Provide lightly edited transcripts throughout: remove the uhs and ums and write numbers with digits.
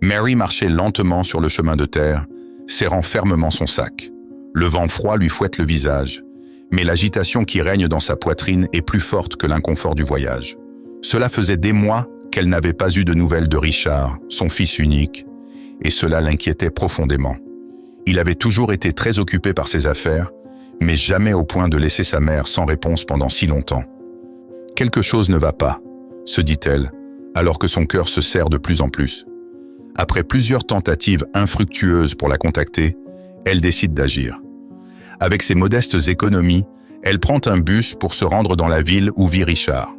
Mary marchait lentement sur le chemin de terre, serrant fermement son sac. Le vent froid lui fouette le visage, mais l'agitation qui règne dans sa poitrine est plus forte que l'inconfort du voyage. Cela faisait des mois qu'elle n'avait pas eu de nouvelles de Richard, son fils unique, et cela l'inquiétait profondément. Il avait toujours été très occupé par ses affaires, mais jamais au point de laisser sa mère sans réponse pendant si longtemps. « Quelque chose ne va pas », se dit-elle, alors que son cœur se serre de plus en plus. Après plusieurs tentatives infructueuses pour la contacter, elle décide d'agir. Avec ses modestes économies, elle prend un bus pour se rendre dans la ville où vit Richard.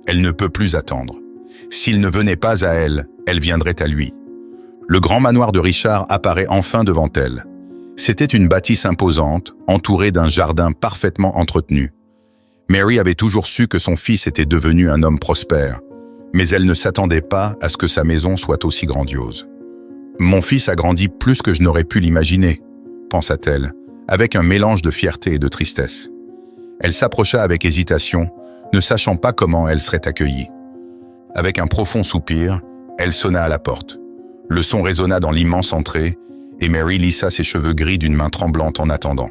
Elle ne peut plus attendre. S'il ne venait pas à elle, elle viendrait à lui. Le grand manoir de Richard apparaît enfin devant elle. C'était une bâtisse imposante, entourée d'un jardin parfaitement entretenu. Mary avait toujours su que son fils était devenu un homme prospère, mais elle ne s'attendait pas à ce que sa maison soit aussi grandiose. « Mon fils a grandi plus que je n'aurais pu l'imaginer », pensa-t-elle, avec un mélange de fierté et de tristesse. Elle s'approcha avec hésitation, ne sachant pas comment elle serait accueillie. Avec un profond soupir, elle sonna à la porte. Le son résonna dans l'immense entrée, et Mary lissa ses cheveux gris d'une main tremblante en attendant.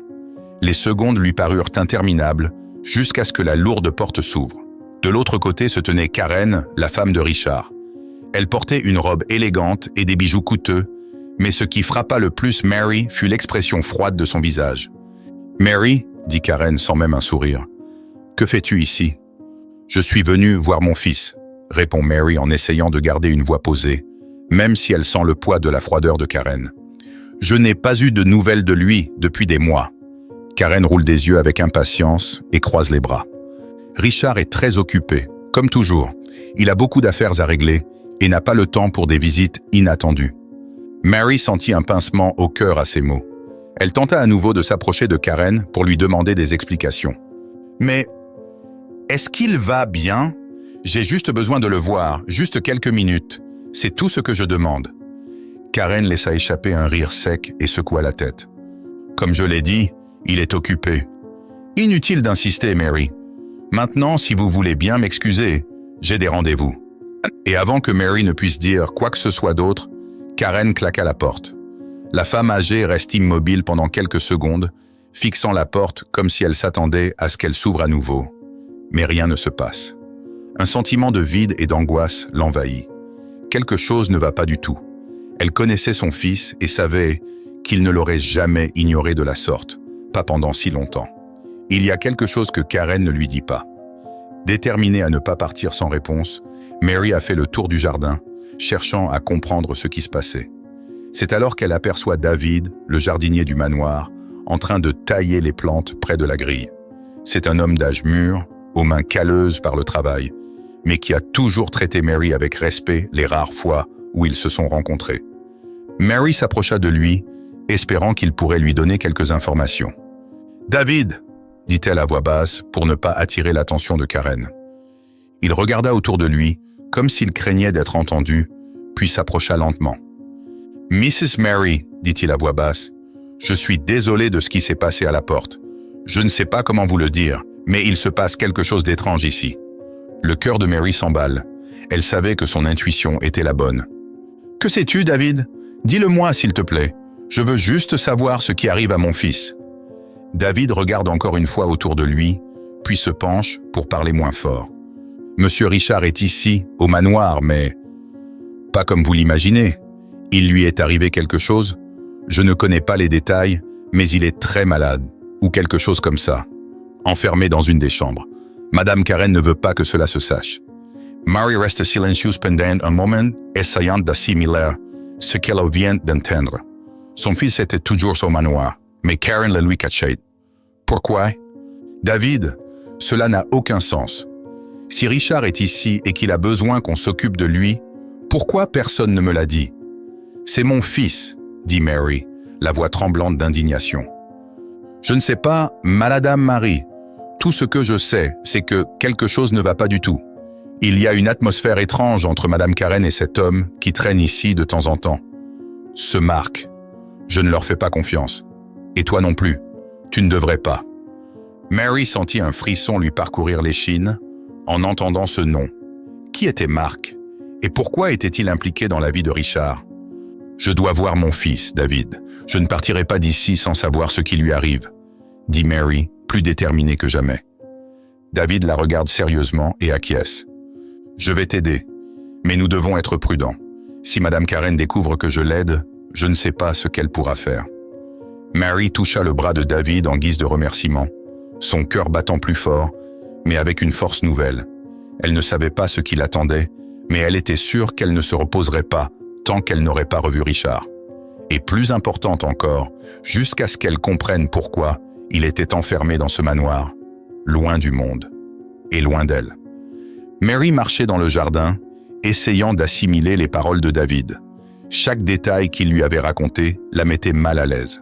Les secondes lui parurent interminables, jusqu'à ce que la lourde porte s'ouvre. De l'autre côté se tenait Karen, la femme de Richard. Elle portait une robe élégante et des bijoux coûteux, mais ce qui frappa le plus Mary fut l'expression froide de son visage. « Mary, » dit Karen sans même un sourire, « que fais-tu ici ?»« Je suis venue voir mon fils », répond Mary en essayant de garder une voix posée, même si elle sent le poids de la froideur de Karen. « Je n'ai pas eu de nouvelles de lui depuis des mois. » Karen roule des yeux avec impatience et croise les bras. Richard est très occupé, comme toujours. Il a beaucoup d'affaires à régler et n'a pas le temps pour des visites inattendues. Mary sentit un pincement au cœur à ces mots. Elle tenta à nouveau de s'approcher de Karen pour lui demander des explications. « Mais est-ce qu'il va bien ? J'ai juste besoin de le voir, juste quelques minutes. C'est tout ce que je demande. » Karen laissa échapper un rire sec et secoua la tête. « Comme je l'ai dit, il est occupé. » « Inutile d'insister, Mary. Maintenant, si vous voulez bien m'excuser, j'ai des rendez-vous. » Et avant que Mary ne puisse dire quoi que ce soit d'autre, Karen claqua la porte. La femme âgée reste immobile pendant quelques secondes, fixant la porte comme si elle s'attendait à ce qu'elle s'ouvre à nouveau. Mais rien ne se passe. Un sentiment de vide et d'angoisse l'envahit. Quelque chose ne va pas du tout. Elle connaissait son fils et savait qu'il ne l'aurait jamais ignoré de la sorte, pas pendant si longtemps. Il y a quelque chose que Karen ne lui dit pas. Déterminée à ne pas partir sans réponse, Mary a fait le tour du jardin, cherchant à comprendre ce qui se passait. C'est alors qu'elle aperçoit David, le jardinier du manoir, en train de tailler les plantes près de la grille. C'est un homme d'âge mûr, aux mains calleuses par le travail, mais qui a toujours traité Mary avec respect les rares fois où ils se sont rencontrés. Mary s'approcha de lui, espérant qu'il pourrait lui donner quelques informations. « David !» dit-elle à voix basse pour ne pas attirer l'attention de Karen. Il regarda autour de lui, comme s'il craignait d'être entendu, puis s'approcha lentement. « Mrs. Mary, dit-il à voix basse, je suis désolé de ce qui s'est passé à la porte. Je ne sais pas comment vous le dire, mais il se passe quelque chose d'étrange ici. » Le cœur de Mary s'emballe. Elle savait que son intuition était la bonne. « Que sais-tu, David? Dis-le-moi, s'il te plaît. Je veux juste savoir ce qui arrive à mon fils. » David regarde encore une fois autour de lui, puis se penche pour parler moins fort. « Monsieur Richard est ici, au manoir, mais... pas comme vous l'imaginez. Il lui est arrivé quelque chose. Je ne connais pas les détails, mais il est très malade, ou quelque chose comme ça. Enfermé dans une des chambres. Madame Karen ne veut pas que cela se sache. » Mary reste silencieuse pendant un moment, essayant d'assimiler ce qu'elle vient d'entendre. Son fils était toujours au manoir, mais Karen le lui cachait. Pourquoi? David, cela n'a aucun sens. Si Richard est ici et qu'il a besoin qu'on s'occupe de lui, pourquoi personne ne me l'a dit? C'est mon fils, dit Mary, la voix tremblante d'indignation. Je ne sais pas, Madame Marie. Tout ce que je sais, c'est que quelque chose ne va pas du tout. Il y a une atmosphère étrange entre Madame Karen et cet homme qui traîne ici de temps en temps. Ce Marc. Je ne leur fais pas confiance. Et toi non plus. Tu ne devrais pas. Mary sentit un frisson lui parcourir l'échine en entendant ce nom. Qui était Marc? Et pourquoi était-il impliqué dans la vie de Richard? Je dois voir mon fils, David. Je ne partirai pas d'ici sans savoir ce qui lui arrive, dit Mary, plus déterminée que jamais. David la regarde sérieusement et acquiesce. Je vais t'aider, mais nous devons être prudents. Si Madame Karen découvre que je l'aide, je ne sais pas ce qu'elle pourra faire. Mary toucha le bras de David en guise de remerciement, son cœur battant plus fort, mais avec une force nouvelle. Elle ne savait pas ce qui l'attendait, mais elle était sûre qu'elle ne se reposerait pas tant qu'elle n'aurait pas revu Richard. Et plus importante encore, jusqu'à ce qu'elle comprenne pourquoi il était enfermé dans ce manoir, loin du monde et loin d'elle. Mary marchait dans le jardin, essayant d'assimiler les paroles de David. Chaque détail qu'il lui avait raconté la mettait mal à l'aise.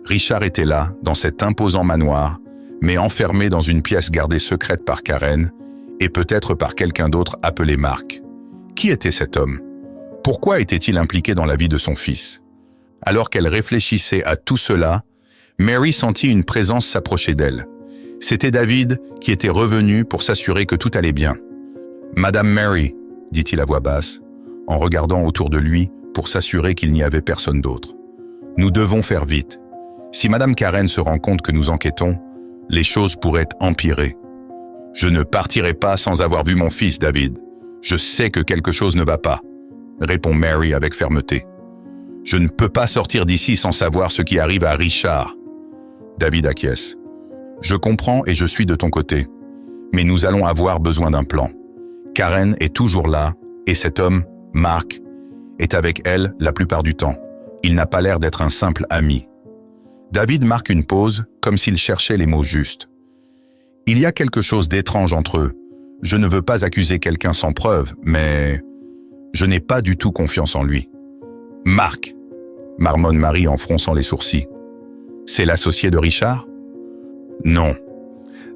Richard était là, dans cet imposant manoir, mais enfermé dans une pièce gardée secrète par Karen et peut-être par quelqu'un d'autre appelé Mark. Qui était cet homme? Pourquoi était-il impliqué dans la vie de son fils? Alors qu'elle réfléchissait à tout cela, Mary sentit une présence s'approcher d'elle. C'était David qui était revenu pour s'assurer que tout allait bien. « Madame Mary », dit-il à voix basse, en regardant autour de lui pour s'assurer qu'il n'y avait personne d'autre. « Nous devons faire vite. Si Madame Karen se rend compte que nous enquêtons, les choses pourraient empirer. Je ne partirai pas sans avoir vu mon fils, David. Je sais que quelque chose ne va pas, répond Mary avec fermeté. Je ne peux pas sortir d'ici sans savoir ce qui arrive à Richard. David acquiesce. Je comprends et je suis de ton côté. Mais nous allons avoir besoin d'un plan. Karen est toujours là et cet homme, Mark, est avec elle la plupart du temps. Il n'a pas l'air d'être un simple ami. David marque une pause, comme s'il cherchait les mots justes. Il y a quelque chose d'étrange entre eux. Je ne veux pas accuser quelqu'un sans preuve, mais je n'ai pas du tout confiance en lui. Mark, marmonne Marie en fronçant les sourcils. C'est l'associé de Richard? Non.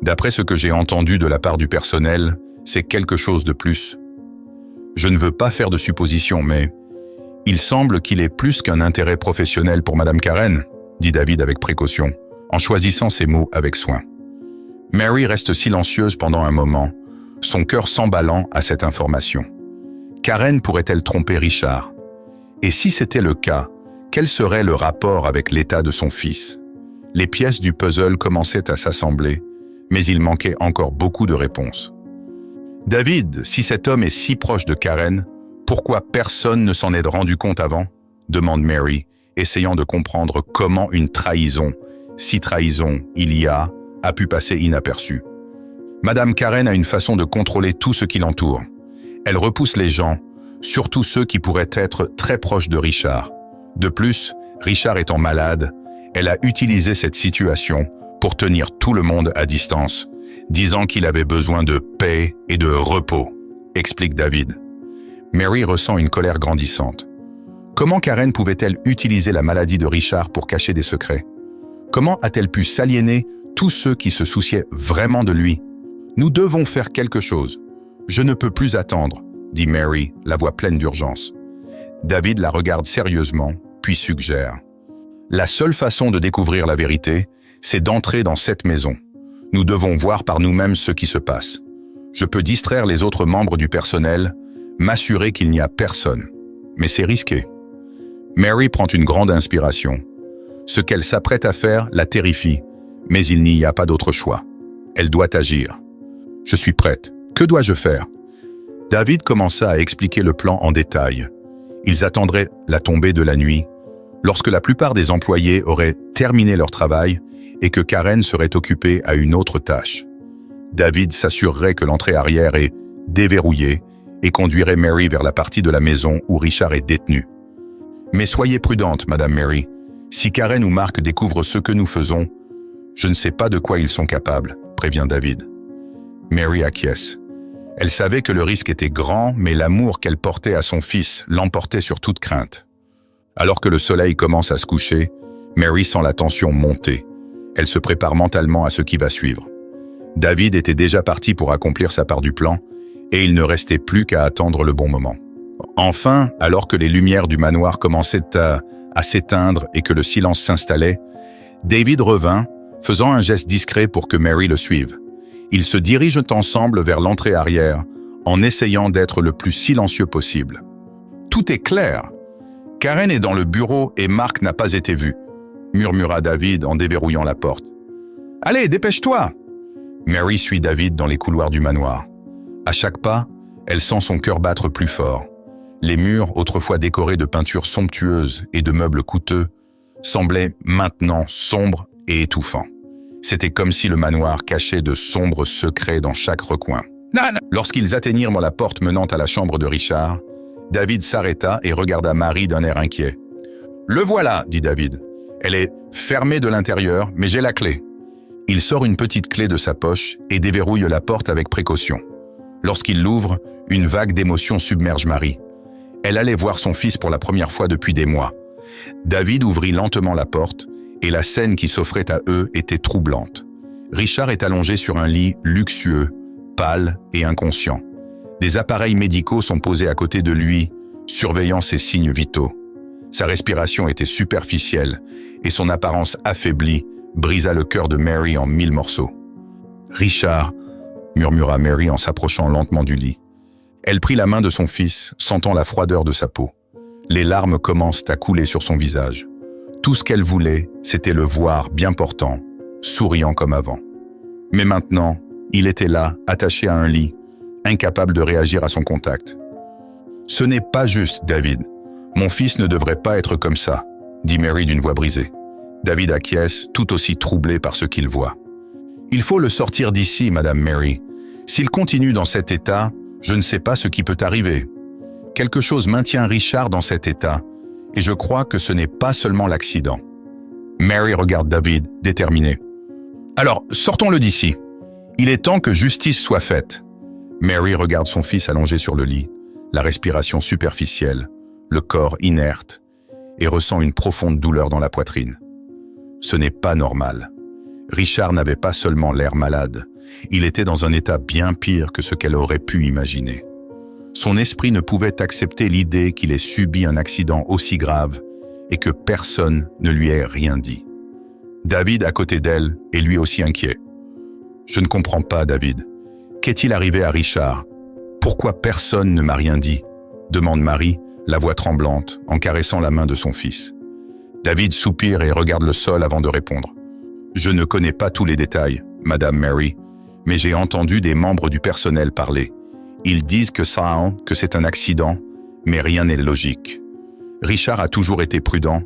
D'après ce que j'ai entendu de la part du personnel, c'est quelque chose de plus. Je ne veux pas faire de suppositions, mais il semble qu'il ait plus qu'un intérêt professionnel pour Madame Karen, dit David avec précaution, en choisissant ses mots avec soin. Mary reste silencieuse pendant un moment, son cœur s'emballant à cette information. Karen pourrait-elle tromper Richard? Et si c'était le cas, quel serait le rapport avec l'état de son fils? Les pièces du puzzle commençaient à s'assembler, mais il manquait encore beaucoup de réponses. David, si cet homme est si proche de Karen, pourquoi personne ne s'en est rendu compte avant? Demande Mary, essayant de comprendre comment une trahison, si trahison il y a pu passer inaperçue. Madame Karen a une façon de contrôler tout ce qui l'entoure. Elle repousse les gens, surtout ceux qui pourraient être très proches de Richard. De plus, Richard étant malade, elle a utilisé cette situation pour tenir tout le monde à distance, disant qu'il avait besoin de paix et de repos, explique David. Mary ressent une colère grandissante. Comment Karen pouvait-elle utiliser la maladie de Richard pour cacher des secrets? Comment a-t-elle pu s'aliéner tous ceux qui se souciaient vraiment de lui? Nous devons faire quelque chose. Je ne peux plus attendre, dit Mary, la voix pleine d'urgence. David la regarde sérieusement, puis suggère. La seule façon de découvrir la vérité, c'est d'entrer dans cette maison. Nous devons voir par nous-mêmes ce qui se passe. Je peux distraire les autres membres du personnel, m'assurer qu'il n'y a personne. Mais c'est risqué. Mary prend une grande inspiration. Ce qu'elle s'apprête à faire la terrifie, mais il n'y a pas d'autre choix. Elle doit agir. Je suis prête. Que dois-je faire? David commença à expliquer le plan en détail. Ils attendraient la tombée de la nuit, lorsque la plupart des employés auraient terminé leur travail et que Karen serait occupée à une autre tâche. David s'assurerait que l'entrée arrière est déverrouillée et conduirait Mary vers la partie de la maison où Richard est détenu. Mais soyez prudente, Madame Mary. Si Karen ou Mark découvrent ce que nous faisons, je ne sais pas de quoi ils sont capables, prévient David. Mary acquiesce. Elle savait que le risque était grand, mais l'amour qu'elle portait à son fils l'emportait sur toute crainte. Alors que le soleil commence à se coucher, Mary sent la tension monter. Elle se prépare mentalement à ce qui va suivre. David était déjà parti pour accomplir sa part du plan, et il ne restait plus qu'à attendre le bon moment. Enfin, alors que les lumières du manoir commençaient à s'éteindre et que le silence s'installait, David revint, faisant un geste discret pour que Mary le suive. Ils se dirigent ensemble vers l'entrée arrière, en essayant d'être le plus silencieux possible. Tout est clair. Karen est dans le bureau et Mark n'a pas été vu, murmura David en déverrouillant la porte. Allez, dépêche-toi! Mary suit David dans les couloirs du manoir. À chaque pas, elle sent son cœur battre plus fort. Les murs, autrefois décorés de peintures somptueuses et de meubles coûteux, semblaient maintenant sombres et étouffants. C'était comme si le manoir cachait de sombres secrets dans chaque recoin. Lorsqu'ils atteignirent la porte menant à la chambre de Richard, David s'arrêta et regarda Mary d'un air inquiet. « Le voilà, dit David. Elle est fermée de l'intérieur, mais j'ai la clé. » Il sort une petite clé de sa poche et déverrouille la porte avec précaution. Lorsqu'il l'ouvre, une vague d'émotion submerge Mary. Elle allait voir son fils pour la première fois depuis des mois. David ouvrit lentement la porte et la scène qui s'offrait à eux était troublante. Richard est allongé sur un lit luxueux, pâle et inconscient. Des appareils médicaux sont posés à côté de lui, surveillant ses signes vitaux. Sa respiration était superficielle et son apparence affaiblie brisa le cœur de Mary en 1000 morceaux. « Richard !» murmura Mary en s'approchant lentement du lit. Elle prit la main de son fils, sentant la froideur de sa peau. Les larmes commencent à couler sur son visage. Tout ce qu'elle voulait, c'était le voir bien portant, souriant comme avant. Mais maintenant, il était là, attaché à un lit, incapable de réagir à son contact. « Ce n'est pas juste, David. Mon fils ne devrait pas être comme ça, » dit Mary d'une voix brisée. David acquiesce, tout aussi troublé par ce qu'il voit. « Il faut le sortir d'ici, Madame Mary. S'il continue dans cet état, je ne sais pas ce qui peut arriver. Quelque chose maintient Richard dans cet état, et je crois que ce n'est pas seulement l'accident. » Mary regarde David, déterminée. « Alors, sortons-le d'ici. Il est temps que justice soit faite. » Mary regarde son fils allongé sur le lit, la respiration superficielle, le corps inerte, et ressent une profonde douleur dans la poitrine. Ce n'est pas normal. Richard n'avait pas seulement l'air malade, il était dans un état bien pire que ce qu'elle aurait pu imaginer. Son esprit ne pouvait accepter l'idée qu'il ait subi un accident aussi grave et que personne ne lui ait rien dit. David, à côté d'elle, est lui aussi inquiet. « Je ne comprends pas, David. Qu'est-il arrivé à Richard? Pourquoi personne ne m'a rien dit ?» demande Mary, la voix tremblante, en caressant la main de son fils. David soupire et regarde le sol avant de répondre. « Je ne connais pas tous les détails, Madame Mary, mais j'ai entendu des membres du personnel parler. Ils disent que c'est un accident, mais rien n'est logique. Richard a toujours été prudent,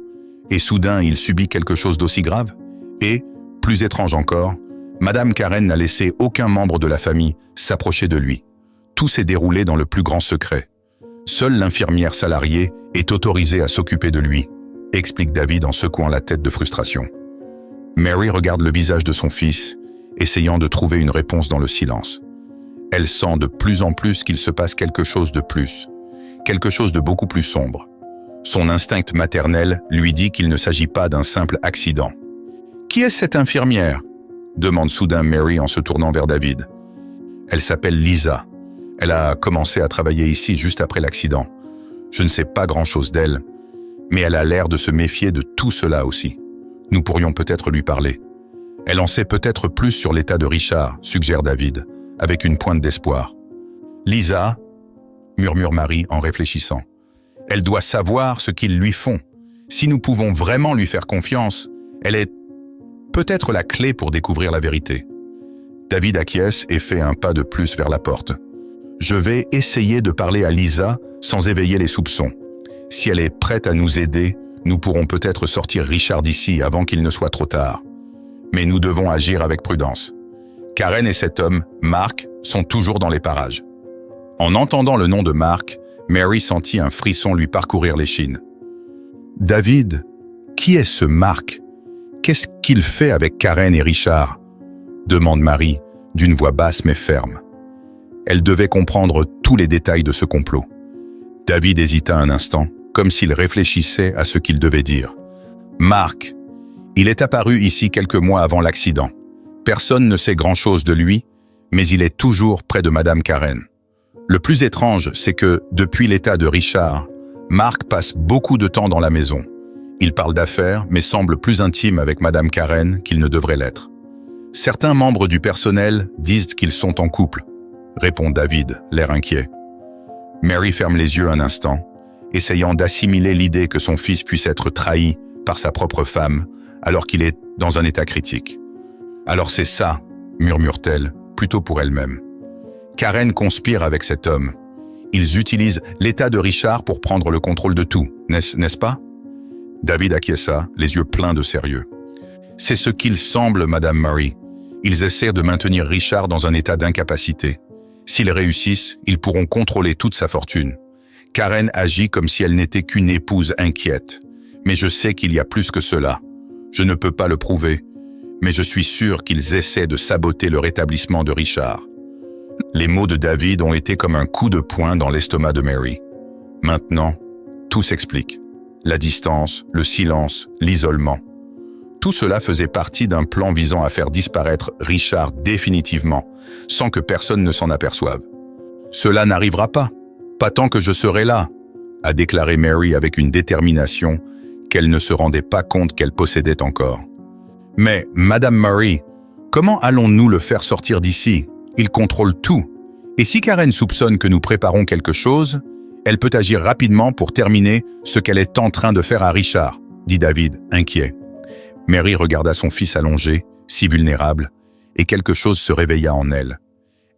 et soudain il subit quelque chose d'aussi grave. Et, plus étrange encore, Madame Karen n'a laissé aucun membre de la famille s'approcher de lui. Tout s'est déroulé dans le plus grand secret. Seule l'infirmière salariée est autorisée à s'occuper de lui, explique David en secouant la tête de frustration. Mary regarde le visage de son fils, essayant de trouver une réponse dans le silence. Elle sent de plus en plus qu'il se passe quelque chose de plus, quelque chose de beaucoup plus sombre. Son instinct maternel lui dit qu'il ne s'agit pas d'un simple accident. « Qui est cette infirmière ?» demande soudain Mary en se tournant vers David. Elle s'appelle Lisa. Elle a commencé à travailler ici juste après l'accident. Je ne sais pas grand-chose d'elle, mais elle a l'air de se méfier de tout cela aussi. Nous pourrions peut-être lui parler. Elle en sait peut-être plus sur l'état de Richard, suggère David, avec une pointe d'espoir. Lisa, murmure Mary en réfléchissant. Elle doit savoir ce qu'ils lui font. Si nous pouvons vraiment lui faire confiance, elle est peut-être la clé pour découvrir la vérité. David acquiesce et fait un pas de plus vers la porte. Je vais essayer de parler à Lisa sans éveiller les soupçons. Si elle est prête à nous aider, nous pourrons peut-être sortir Richard d'ici avant qu'il ne soit trop tard. Mais nous devons agir avec prudence. Karen et cet homme, Mark, sont toujours dans les parages. En entendant le nom de Mark, Mary sentit un frisson lui parcourir l'échine. « David, qui est ce Mark? Qu'est-ce qu'il fait avec Karen et Richard ?» demande Mary, d'une voix basse mais ferme. Elle devait comprendre tous les détails de ce complot. David hésita un instant, comme s'il réfléchissait à ce qu'il devait dire. « Mark, il est apparu ici quelques mois avant l'accident. Personne ne sait grand-chose de lui, mais il est toujours près de Madame Karen. Le plus étrange, c'est que, depuis l'état de Richard, Mark passe beaucoup de temps dans la maison. Il parle d'affaires, mais semble plus intime avec Madame Karen qu'il ne devrait l'être. Certains membres du personnel disent qu'ils sont en couple, répond David, l'air inquiet. Mary ferme les yeux un instant, essayant d'assimiler l'idée que son fils puisse être trahi par sa propre femme alors qu'il est dans un état critique. « Alors c'est ça », murmure-t-elle, plutôt pour elle-même. Karen conspire avec cet homme. Ils utilisent l'état de Richard pour prendre le contrôle de tout, n'est-ce pas? David acquiesça, les yeux pleins de sérieux. C'est ce qu'il semble, Madame Murray. Ils essaient de maintenir Richard dans un état d'incapacité. S'ils réussissent, ils pourront contrôler toute sa fortune. Karen agit comme si elle n'était qu'une épouse inquiète. Mais je sais qu'il y a plus que cela. Je ne peux pas le prouver, mais je suis sûr qu'ils essaient de saboter le rétablissement de Richard. Les mots de David ont été comme un coup de poing dans l'estomac de Mary. Maintenant, tout s'explique. La distance, le silence, l'isolement. Tout cela faisait partie d'un plan visant à faire disparaître Richard définitivement, sans que personne ne s'en aperçoive. « Cela n'arrivera pas tant que je serai là », a déclaré Mary avec une détermination qu'elle ne se rendait pas compte qu'elle possédait encore. « Mais, Madame Murray, comment allons-nous le faire sortir d'ici? Il contrôle tout. Et si Karen soupçonne que nous préparons quelque chose, elle peut agir rapidement pour terminer ce qu'elle est en train de faire à Richard, » dit David, inquiet. Mary regarda son fils allongé, si vulnérable, et quelque chose se réveilla en elle.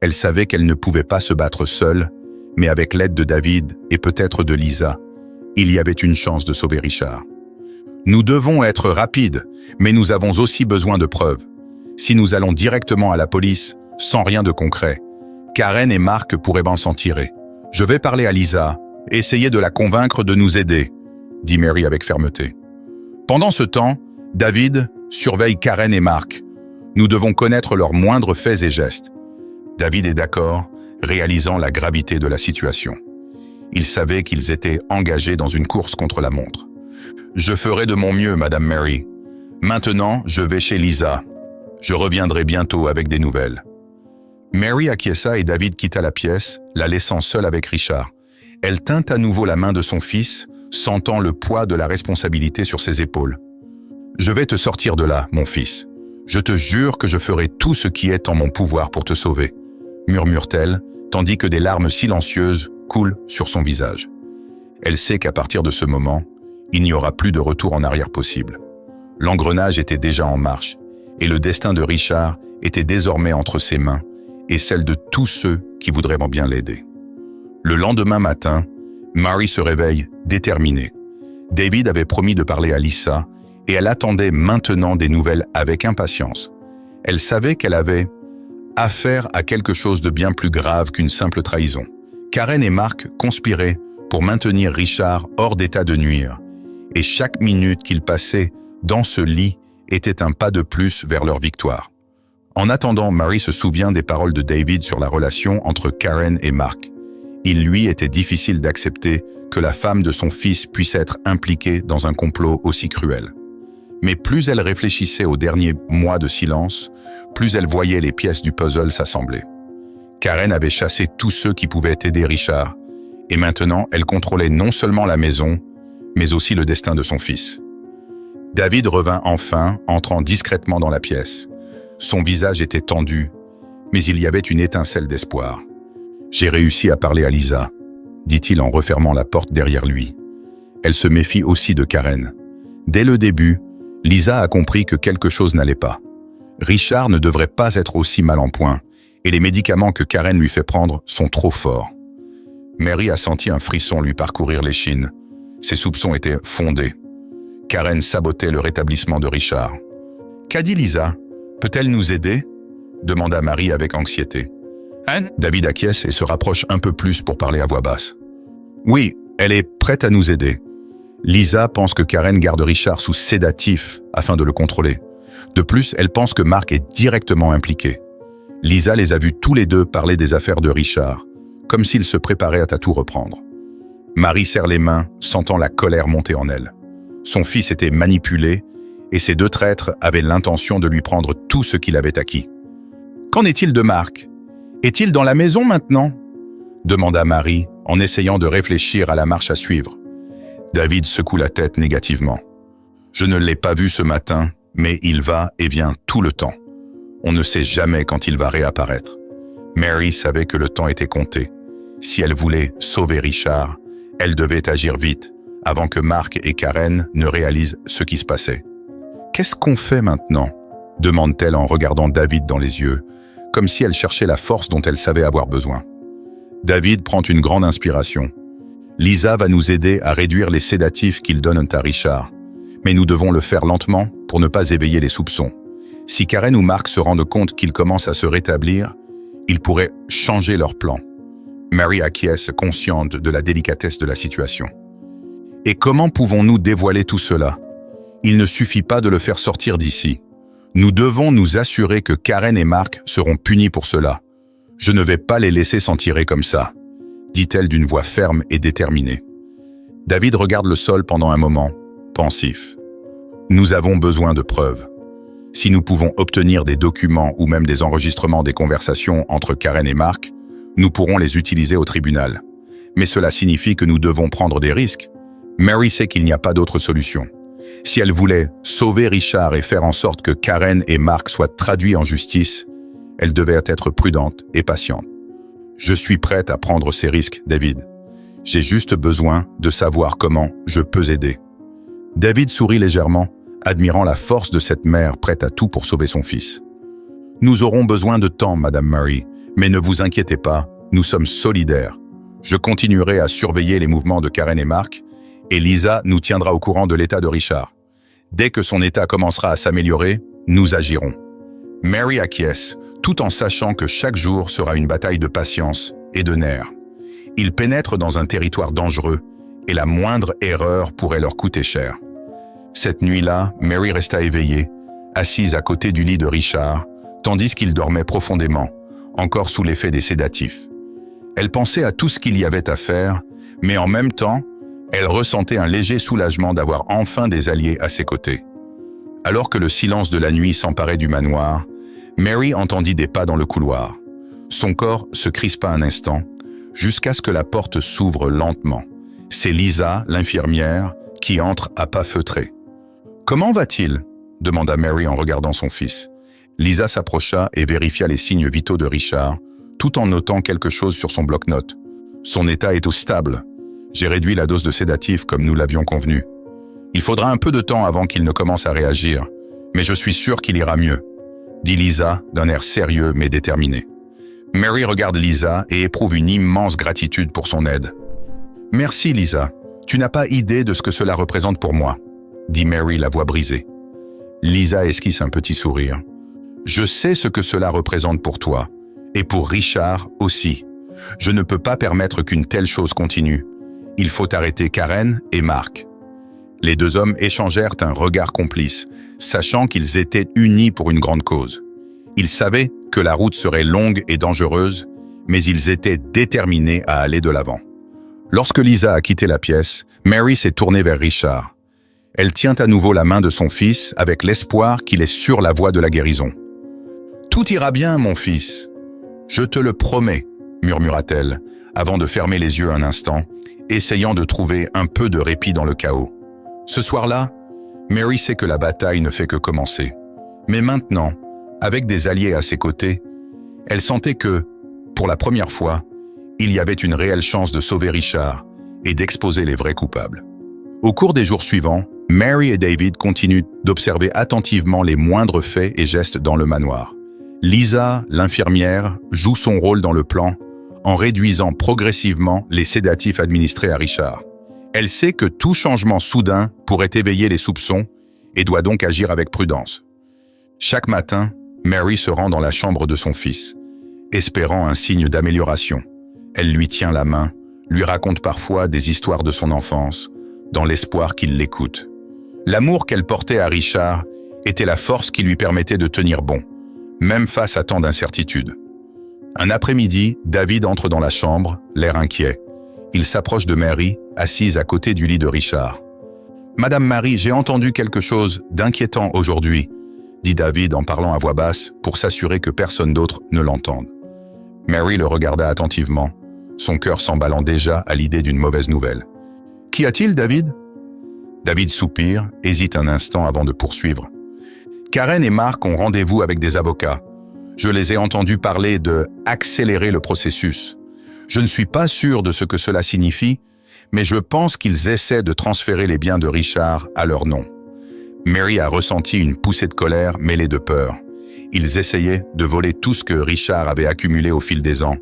Elle savait qu'elle ne pouvait pas se battre seule, mais avec l'aide de David et peut-être de Lisa, il y avait une chance de sauver Richard. Nous devons être rapides, mais nous avons aussi besoin de preuves. Si nous allons directement à la police, sans rien de concret, Karen et Mark pourraient s'en tirer. Je vais parler à Lisa, essayer de la convaincre de nous aider, dit Mary avec fermeté. Pendant ce temps, David surveille Karen et Mark. Nous devons connaître leurs moindres faits et gestes. David est d'accord, réalisant la gravité de la situation. Il savait qu'ils étaient engagés dans une course contre la montre. « Je ferai de mon mieux, Madame Mary. Maintenant, je vais chez Lisa. Je reviendrai bientôt avec des nouvelles. » Mary acquiesça et David quitta la pièce, la laissant seule avec Richard. Elle tint à nouveau la main de son fils, sentant le poids de la responsabilité sur ses épaules. « Je vais te sortir de là, mon fils. Je te jure que je ferai tout ce qui est en mon pouvoir pour te sauver, » murmure-t-elle, tandis que des larmes silencieuses coulent sur son visage. Elle sait qu'à partir de ce moment, il n'y aura plus de retour en arrière possible. L'engrenage était déjà en marche, et le destin de Richard était désormais entre ses mains et celle de tous ceux qui voudraient bien l'aider. Le lendemain matin, Mary se réveille déterminée. David avait promis de parler à Lisa et elle attendait maintenant des nouvelles avec impatience. Elle savait qu'elle avait affaire à quelque chose de bien plus grave qu'une simple trahison. Karen et Mark conspiraient pour maintenir Richard hors d'état de nuire, et chaque minute qu'ils passaient dans ce lit était un pas de plus vers leur victoire. En attendant, Mary se souvient des paroles de David sur la relation entre Karen et Mark. Il lui était difficile d'accepter que la femme de son fils puisse être impliquée dans un complot aussi cruel. Mais plus elle réfléchissait aux derniers mois de silence, plus elle voyait les pièces du puzzle s'assembler. Karen avait chassé tous ceux qui pouvaient aider Richard, et maintenant elle contrôlait non seulement la maison, mais aussi le destin de son fils. David revint enfin, entrant discrètement dans la pièce. Son visage était tendu, mais il y avait une étincelle d'espoir. « J'ai réussi à parler à Lisa », dit-il en refermant la porte derrière lui. Elle se méfie aussi de Karen. Dès le début, Lisa a compris que quelque chose n'allait pas. Richard ne devrait pas être aussi mal en point, et les médicaments que Karen lui fait prendre sont trop forts. Mary a senti un frisson lui parcourir l'échine. Ses soupçons étaient fondés. Karen sabotait le rétablissement de Richard. « Qu'a dit Lisa? Peut-elle nous aider ?» demanda Mary avec anxiété. David acquiesce et se rapproche un peu plus pour parler à voix basse. « Oui, elle est prête à nous aider. Lisa pense que Karen garde Richard sous sédatif afin de le contrôler. De plus, elle pense que Mark est directement impliqué. Lisa les a vus tous les deux parler des affaires de Richard, comme s'ils se préparaient à tout reprendre. Mary serre les mains, sentant la colère monter en elle. Son fils était manipulé, et ces deux traîtres avaient l'intention de lui prendre tout ce qu'il avait acquis. « Qu'en est-il de Mark? Est-il dans la maison maintenant ?» demanda Mary, en essayant de réfléchir à la marche à suivre. David secoue la tête négativement. « Je ne l'ai pas vu ce matin, mais il va et vient tout le temps. On ne sait jamais quand il va réapparaître. » Mary savait que le temps était compté. Si elle voulait sauver Richard, Elle devait agir vite, avant que Mark et Karen ne réalisent ce qui se passait. « Qu'est-ce qu'on fait maintenant ?» demande-t-elle en regardant David dans les yeux, comme si elle cherchait la force dont elle savait avoir besoin. David prend une grande inspiration. « Lisa va nous aider à réduire les sédatifs qu'ils donnent à Richard, mais nous devons le faire lentement pour ne pas éveiller les soupçons. Si Karen ou Mark se rendent compte qu'ils commencent à se rétablir, ils pourraient changer leur plan. » Mary acquiesce, consciente de la délicatesse de la situation. « Et comment pouvons-nous dévoiler tout cela? Il ne suffit pas de le faire sortir d'ici. Nous devons nous assurer que Karen et Mark seront punis pour cela. Je ne vais pas les laisser s'en tirer comme ça, » dit-elle d'une voix ferme et déterminée. David regarde le sol pendant un moment, pensif. « Nous avons besoin de preuves. Si nous pouvons obtenir des documents ou même des enregistrements des conversations entre Karen et Mark, nous pourrons les utiliser au tribunal. Mais cela signifie que nous devons prendre des risques. Mary sait qu'il n'y a pas d'autre solution. Si elle voulait sauver Richard et faire en sorte que Karen et Mark soient traduits en justice, elle devait être prudente et patiente. « Je suis prête à prendre ces risques, David. J'ai juste besoin de savoir comment je peux aider. » David sourit légèrement, admirant la force de cette mère prête à tout pour sauver son fils. « Nous aurons besoin de temps, Madame Murray, mais ne vous inquiétez pas, nous sommes solidaires. Je continuerai à surveiller les mouvements de Karen et Mark, et Lisa nous tiendra au courant de l'état de Richard. Dès que son état commencera à s'améliorer, nous agirons. » Mary acquiesce, tout en sachant que chaque jour sera une bataille de patience et de nerfs. Ils pénètrent dans un territoire dangereux, et la moindre erreur pourrait leur coûter cher. Cette nuit-là, Mary resta éveillée, assise à côté du lit de Richard, tandis qu'il dormait profondément, encore sous l'effet des sédatifs. Elle pensait à tout ce qu'il y avait à faire, mais en même temps, elle ressentait un léger soulagement d'avoir enfin des alliés à ses côtés. Alors que le silence de la nuit s'emparait du manoir, Mary entendit des pas dans le couloir. Son corps se crispa un instant, jusqu'à ce que la porte s'ouvre lentement. C'est Lisa, l'infirmière, qui entre à pas feutrés. « Comment va-t-il » demanda Mary en regardant son fils. Lisa s'approcha et vérifia les signes vitaux de Richard, tout en notant quelque chose sur son bloc-notes. « Son état est stable. J'ai réduit la dose de sédatifs comme nous l'avions convenu. Il faudra un peu de temps avant qu'il ne commence à réagir, mais je suis sûre qu'il ira mieux, » dit Lisa d'un air sérieux mais déterminé. Mary regarde Lisa et éprouve une immense gratitude pour son aide. « Merci Lisa, tu n'as pas idée de ce que cela représente pour moi, » dit Mary la voix brisée. Lisa esquisse un petit sourire. « Je sais ce que cela représente pour toi, et pour Richard aussi. Je ne peux pas permettre qu'une telle chose continue. Il faut arrêter Karen et Mark. » Les deux hommes échangèrent un regard complice, sachant qu'ils étaient unis pour une grande cause. Ils savaient que la route serait longue et dangereuse, mais ils étaient déterminés à aller de l'avant. Lorsque Lisa a quitté la pièce, Mary s'est tournée vers Richard. Elle tient à nouveau la main de son fils avec l'espoir qu'il est sur la voie de la guérison. « Tout ira bien, mon fils. Je te le promets, » murmura-t-elle, avant de fermer les yeux un instant, essayant de trouver un peu de répit dans le chaos. Ce soir-là, Mary sait que la bataille ne fait que commencer. Mais maintenant, avec des alliés à ses côtés, elle sentait que, pour la première fois, il y avait une réelle chance de sauver Richard et d'exposer les vrais coupables. Au cours des jours suivants, Mary et David continuent d'observer attentivement les moindres faits et gestes dans le manoir. Lisa, l'infirmière, joue son rôle dans le plan en réduisant progressivement les sédatifs administrés à Richard. Elle sait que tout changement soudain pourrait éveiller les soupçons et doit donc agir avec prudence. Chaque matin, Mary se rend dans la chambre de son fils, espérant un signe d'amélioration. Elle lui tient la main, lui raconte parfois des histoires de son enfance, dans l'espoir qu'il l'écoute. L'amour qu'elle portait à Richard était la force qui lui permettait de tenir bon, même face à tant d'incertitudes. Un après-midi, David entre dans la chambre, l'air inquiet. Il s'approche de Mary, assise à côté du lit de Richard. « Madame Mary, j'ai entendu quelque chose d'inquiétant aujourd'hui, » dit David en parlant à voix basse pour s'assurer que personne d'autre ne l'entende. Mary le regarda attentivement, son cœur s'emballant déjà à l'idée d'une mauvaise nouvelle. « Qu'y a-t-il, David ?» David soupire, hésite un instant avant de poursuivre. « Karen et Mark ont rendez-vous avec des avocats. Je les ai entendus parler de « accélérer le processus ». Je ne suis pas sûr de ce que cela signifie, mais je pense qu'ils essaient de transférer les biens de Richard à leur nom. Mary a ressenti une poussée de colère mêlée de peur. Ils essayaient de voler tout ce que Richard avait accumulé au fil des ans,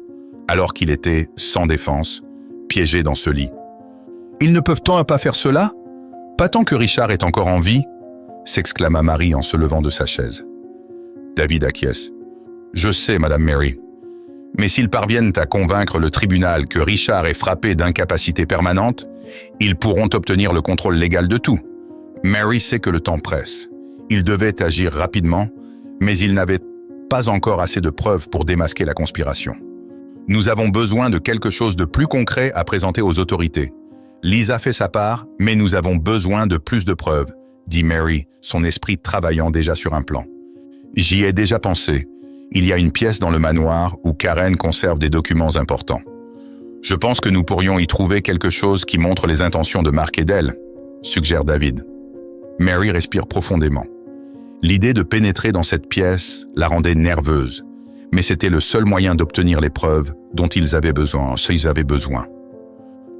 alors qu'il était sans défense, piégé dans ce lit. « Ils ne peuvent-ils pas faire cela? Pas tant que Richard est encore en vie ?» s'exclama Mary en se levant de sa chaise. David acquiesce. « Je sais, Madame Mary. Mais s'ils parviennent à convaincre le tribunal que Richard est frappé d'incapacité permanente, ils pourront obtenir le contrôle légal de tout. Mary sait que le temps presse. Il devait agir rapidement, mais il n'avait pas encore assez de preuves pour démasquer la conspiration. Nous avons besoin de quelque chose de plus concret à présenter aux autorités. Lisa fait sa part, mais nous avons besoin de plus de preuves, dit Mary, son esprit travaillant déjà sur un plan. J'y ai déjà pensé. Il y a une pièce dans le manoir où Karen conserve des documents importants. Je pense que nous pourrions y trouver quelque chose qui montre les intentions de Mark et d'elle, suggère David. Mary respire profondément. L'idée de pénétrer dans cette pièce la rendait nerveuse, mais c'était le seul moyen d'obtenir les preuves dont ils avaient besoin.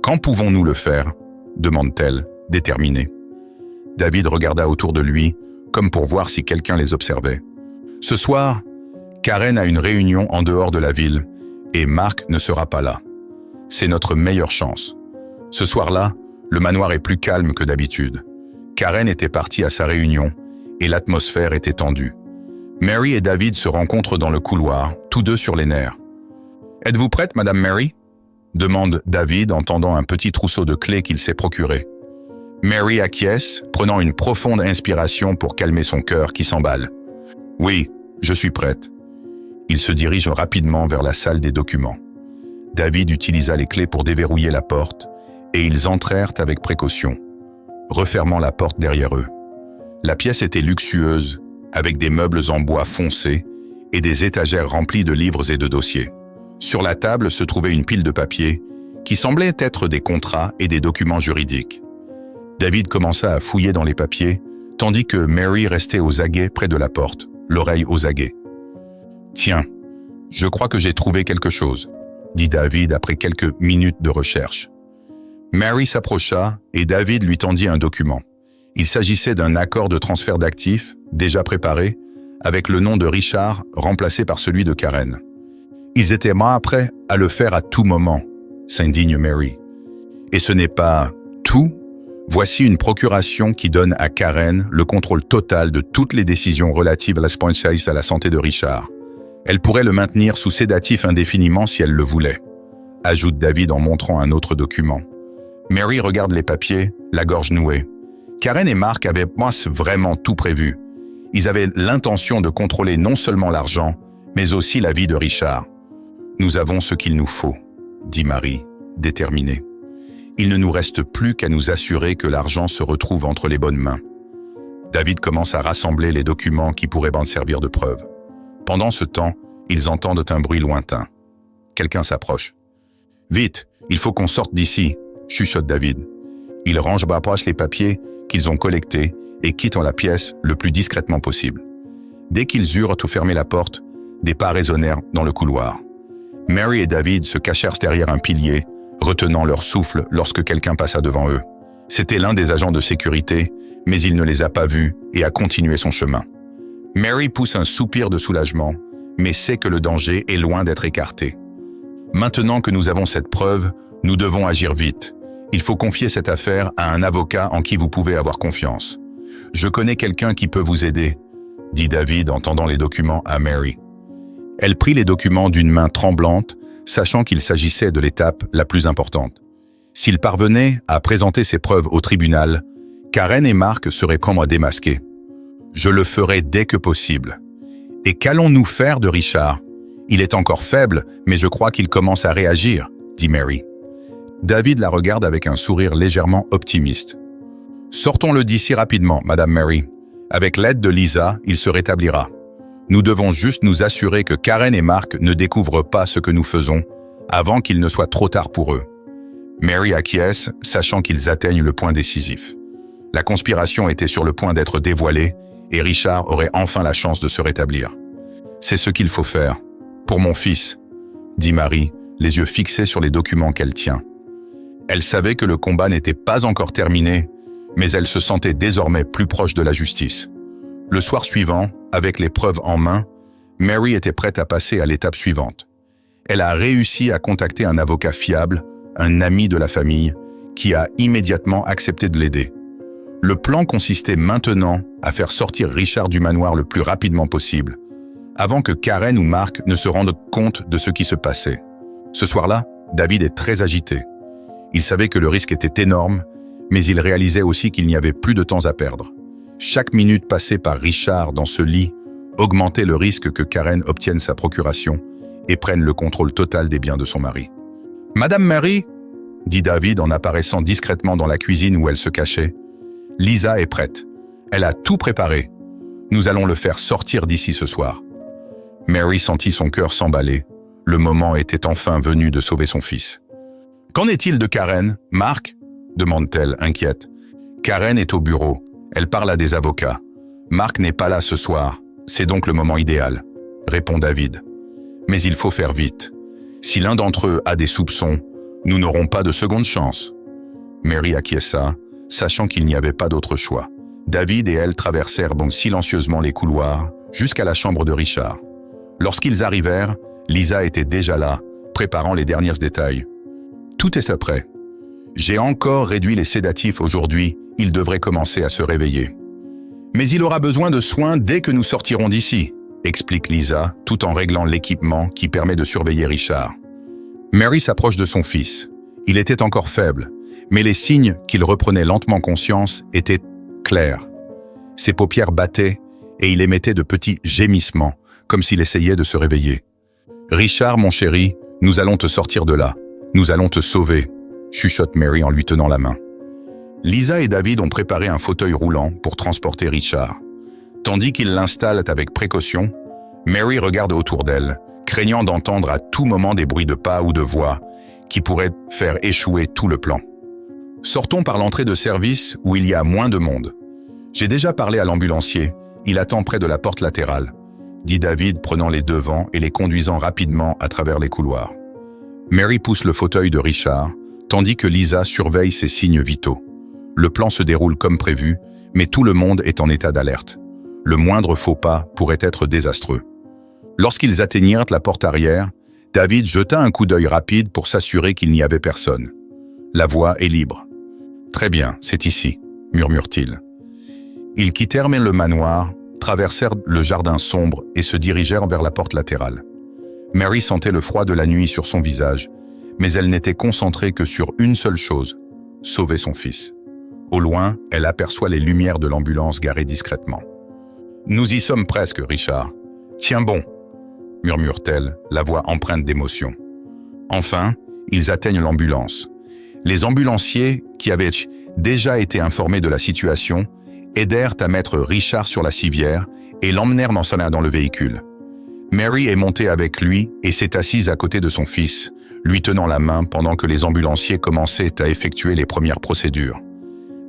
Quand pouvons-nous le faire? Demande-t-elle, déterminée. David regarda autour de lui, comme pour voir si quelqu'un les observait. Ce soir, Karen a une réunion en dehors de la ville, et Mark ne sera pas là. C'est notre meilleure chance. Ce soir-là, le manoir est plus calme que d'habitude. Karen était partie à sa réunion, et l'atmosphère était tendue. Mary et David se rencontrent dans le couloir, tous deux sur les nerfs. « Êtes-vous prête, Madame Mary ?» demande David en tendant un petit trousseau de clés qu'il s'est procuré. Mary acquiesce, prenant une profonde inspiration pour calmer son cœur qui s'emballe. « Oui, je suis prête. » Il se dirige rapidement vers la salle des documents. David utilisa les clés pour déverrouiller la porte, et ils entrèrent avec précaution, refermant la porte derrière eux. La pièce était luxueuse, avec des meubles en bois foncé et des étagères remplies de livres et de dossiers. Sur la table se trouvait une pile de papiers qui semblaient être des contrats et des documents juridiques. David commença à fouiller dans les papiers, tandis que Mary restait aux aguets près de la porte, l'oreille aux aguets. « Tiens, je crois que j'ai trouvé quelque chose », dit David après quelques minutes de recherche. Mary s'approcha et David lui tendit un document. Il s'agissait d'un accord de transfert d'actifs, déjà préparé, avec le nom de Richard remplacé par celui de Karen. Ils étaient prêts à le faire à tout moment, s'indigne Mary. Et ce n'est pas tout. Voici une procuration qui donne à Karen le contrôle total de toutes les décisions relatives à la santé de Richard. Elle pourrait le maintenir sous sédatif indéfiniment si elle le voulait, ajoute David en montrant un autre document. Mary regarde les papiers, la gorge nouée. Karen et Mark avaient vraiment tout prévu. Ils avaient l'intention de contrôler non seulement l'argent, mais aussi la vie de Richard. « Nous avons ce qu'il nous faut », dit Mary, déterminée. « Il ne nous reste plus qu'à nous assurer que l'argent se retrouve entre les bonnes mains. » David commence à rassembler les documents qui pourraient servir de preuve. Pendant ce temps, ils entendent un bruit lointain. Quelqu'un s'approche. « Vite, il faut qu'on sorte d'ici », chuchote David. Ils rangent les papiers qu'ils ont collectés et quittent la pièce le plus discrètement possible. Dès qu'ils eurent tout fermé la porte, des pas résonnèrent dans le couloir. Mary et David se cachèrent derrière un pilier, retenant leur souffle lorsque quelqu'un passa devant eux. C'était l'un des agents de sécurité, mais il ne les a pas vus et a continué son chemin. Mary pousse un soupir de soulagement, mais sait que le danger est loin d'être écarté. Maintenant que nous avons cette preuve, nous devons agir vite. Il faut confier cette affaire à un avocat en qui vous pouvez avoir confiance. Je connais quelqu'un qui peut vous aider, dit David en tendant les documents à Mary. Elle prit les documents d'une main tremblante, sachant qu'il s'agissait de l'étape la plus importante. S'il parvenait à présenter ses preuves au tribunal, Karen et Mark seraient prêts à démasquer. Je le ferai dès que possible. Et qu'allons-nous faire de Richard? Il est encore faible, mais je crois qu'il commence à réagir, dit Mary. David la regarde avec un sourire légèrement optimiste. Sortons-le d'ici rapidement, Madame Mary. Avec l'aide de Lisa, il se rétablira. Nous devons juste nous assurer que Karen et Mark ne découvrent pas ce que nous faisons avant qu'il ne soit trop tard pour eux. Mary acquiesce, sachant qu'ils atteignent le point décisif. La conspiration était sur le point d'être dévoilée et Richard aurait enfin la chance de se rétablir. C'est ce qu'il faut faire. Pour mon fils, dit Mary, les yeux fixés sur les documents qu'elle tient. Elle savait que le combat n'était pas encore terminé, mais elle se sentait désormais plus proche de la justice. Le soir suivant, avec les preuves en main, Mary était prête à passer à l'étape suivante. Elle a réussi à contacter un avocat fiable, un ami de la famille, qui a immédiatement accepté de l'aider. Le plan consistait maintenant à faire sortir Richard du manoir le plus rapidement possible, avant que Karen ou Mark ne se rendent compte de ce qui se passait. Ce soir-là, David est très agité. Il savait que le risque était énorme, mais il réalisait aussi qu'il n'y avait plus de temps à perdre. Chaque minute passée par Richard dans ce lit augmentait le risque que Karen obtienne sa procuration et prenne le contrôle total des biens de son mari. « Madame Mary » dit David en apparaissant discrètement dans la cuisine où elle se cachait. « Lisa est prête. Elle a tout préparé. Nous allons le faire sortir d'ici ce soir. » Mary sentit son cœur s'emballer. Le moment était enfin venu de sauver son fils. « Qu'en est-il de Karen, Mark ?» demande-t-elle, inquiète. « Karen est au bureau. Elle parle à des avocats. Mark n'est pas là ce soir. C'est donc le moment idéal, » répond David. « Mais il faut faire vite. Si l'un d'entre eux a des soupçons, nous n'aurons pas de seconde chance. » Mary acquiesça, sachant qu'il n'y avait pas d'autre choix. David et elle traversèrent donc silencieusement les couloirs jusqu'à la chambre de Richard. Lorsqu'ils arrivèrent, Lisa était déjà là, préparant les derniers détails. « Tout est prêt. J'ai encore réduit les sédatifs aujourd'hui, il devrait commencer à se réveiller. Mais il aura besoin de soins dès que nous sortirons d'ici, » explique Lisa, tout en réglant l'équipement qui permet de surveiller Richard. Mary s'approche de son fils. Il était encore faible, mais les signes qu'il reprenait lentement conscience étaient clairs. Ses paupières battaient et il émettait de petits gémissements, comme s'il essayait de se réveiller. « Richard, mon chéri, nous allons te sortir de là. Nous allons te sauver, » chuchote Mary en lui tenant la main. Lisa et David ont préparé un fauteuil roulant pour transporter Richard. Tandis qu'ils l'installent avec précaution, Mary regarde autour d'elle, craignant d'entendre à tout moment des bruits de pas ou de voix qui pourraient faire échouer tout le plan. « Sortons par l'entrée de service où il y a moins de monde. J'ai déjà parlé à l'ambulancier, il attend près de la porte latérale, » dit David prenant les devants et les conduisant rapidement à travers les couloirs. Mary pousse le fauteuil de Richard, tandis que Lisa surveille ses signes vitaux. Le plan se déroule comme prévu, mais tout le monde est en état d'alerte. Le moindre faux pas pourrait être désastreux. Lorsqu'ils atteignirent la porte arrière, David jeta un coup d'œil rapide pour s'assurer qu'il n'y avait personne. La voie est libre. « Très bien, c'est ici », murmure-t-il. Ils quittèrent le manoir, traversèrent le jardin sombre et se dirigèrent vers la porte latérale. Mary sentait le froid de la nuit sur son visage, mais elle n'était concentrée que sur une seule chose, sauver son fils. Au loin, elle aperçoit les lumières de l'ambulance garée discrètement. « Nous y sommes presque, Richard. Tiens bon », murmure-t-elle, la voix empreinte d'émotion. Enfin, ils atteignent l'ambulance. Les ambulanciers, qui avaient déjà été informés de la situation, aidèrent à mettre Richard sur la civière et l'emmenèrent dans le véhicule. Mary est montée avec lui et s'est assise à côté de son fils, lui tenant la main pendant que les ambulanciers commençaient à effectuer les premières procédures.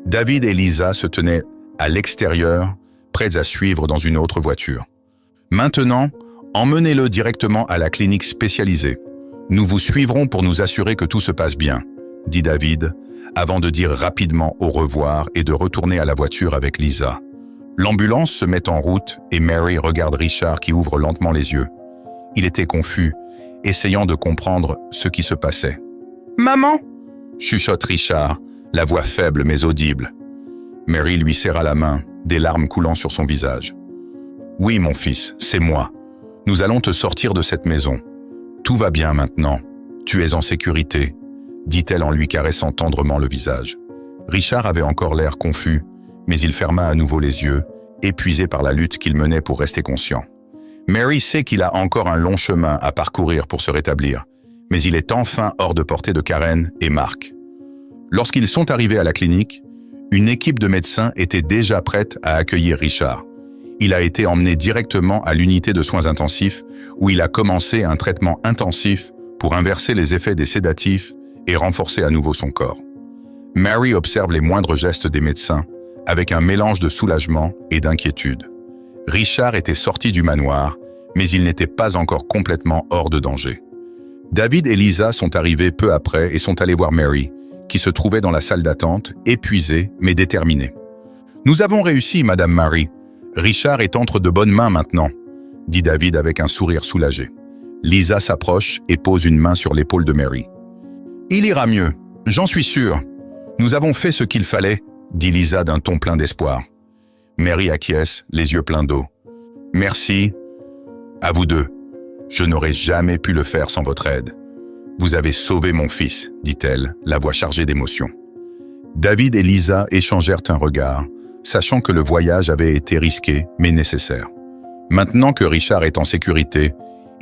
David et Lisa se tenaient à l'extérieur, prêts à suivre dans une autre voiture. « Maintenant, emmenez-le directement à la clinique spécialisée. Nous vous suivrons pour nous assurer que tout se passe bien, » dit David, avant de dire rapidement au revoir et de retourner à la voiture avec Lisa. L'ambulance se met en route et Mary regarde Richard qui ouvre lentement les yeux. Il était confus, essayant de comprendre ce qui se passait. « Maman !» chuchote Richard, la voix faible mais audible. Mary lui serra la main, des larmes coulant sur son visage. « Oui, mon fils, c'est moi. Nous allons te sortir de cette maison. Tout va bien maintenant. Tu es en sécurité, » dit-elle en lui caressant tendrement le visage. Richard avait encore l'air confus, mais il ferma à nouveau les yeux, épuisé par la lutte qu'il menait pour rester conscient. Mary sait qu'il a encore un long chemin à parcourir pour se rétablir, mais il est enfin hors de portée de Karen et Mark. Lorsqu'ils sont arrivés à la clinique, une équipe de médecins était déjà prête à accueillir Richard. Il a été emmené directement à l'unité de soins intensifs où il a commencé un traitement intensif pour inverser les effets des sédatifs et renforcer à nouveau son corps. Mary observe les moindres gestes des médecins avec un mélange de soulagement et d'inquiétude. Richard était sorti du manoir, mais il n'était pas encore complètement hors de danger. David et Lisa sont arrivés peu après et sont allés voir Mary, qui se trouvait dans la salle d'attente, épuisé mais déterminé. « Nous avons réussi, Madame Mary. Richard est entre de bonnes mains maintenant, » dit David avec un sourire soulagé. Lisa s'approche et pose une main sur l'épaule de Mary. « Il ira mieux, j'en suis sûr. Nous avons fait ce qu'il fallait, » dit Lisa d'un ton plein d'espoir. Mary acquiesce, les yeux pleins d'eau. « Merci. À vous deux. Je n'aurais jamais pu le faire sans votre aide. Vous avez sauvé mon fils, dit-elle, la voix chargée d'émotion. David et Lisa échangèrent un regard, sachant que le voyage avait été risqué, mais nécessaire. Maintenant que Richard est en sécurité,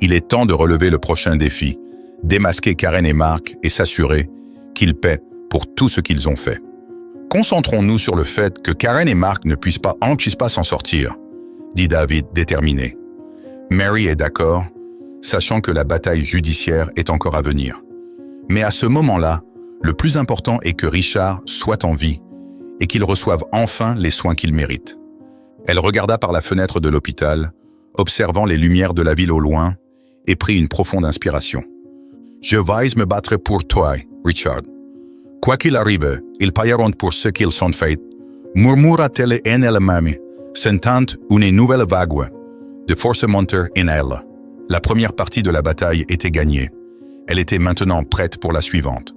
il est temps de relever le prochain défi, démasquer Karen et Mark et s'assurer qu'ils paient pour tout ce qu'ils ont fait. Concentrons-nous sur le fait que Karen et Mark ne puissent pas s'en sortir, dit David déterminé. Mary est d'accord, sachant que la bataille judiciaire est encore à venir. Mais à ce moment-là, le plus important est que Richard soit en vie et qu'il reçoive enfin les soins qu'il mérite. Elle regarda par la fenêtre de l'hôpital, observant les lumières de la ville au loin, et prit une profonde inspiration. « Je vais me battre pour toi, Richard. Quoi qu'il arrive, ils paieront pour ce qu'ils ont fait. » murmura-t-elle en elle-même, sentant une nouvelle vague de force monter en elle. La première partie de la bataille était gagnée. Elle était maintenant prête pour la suivante.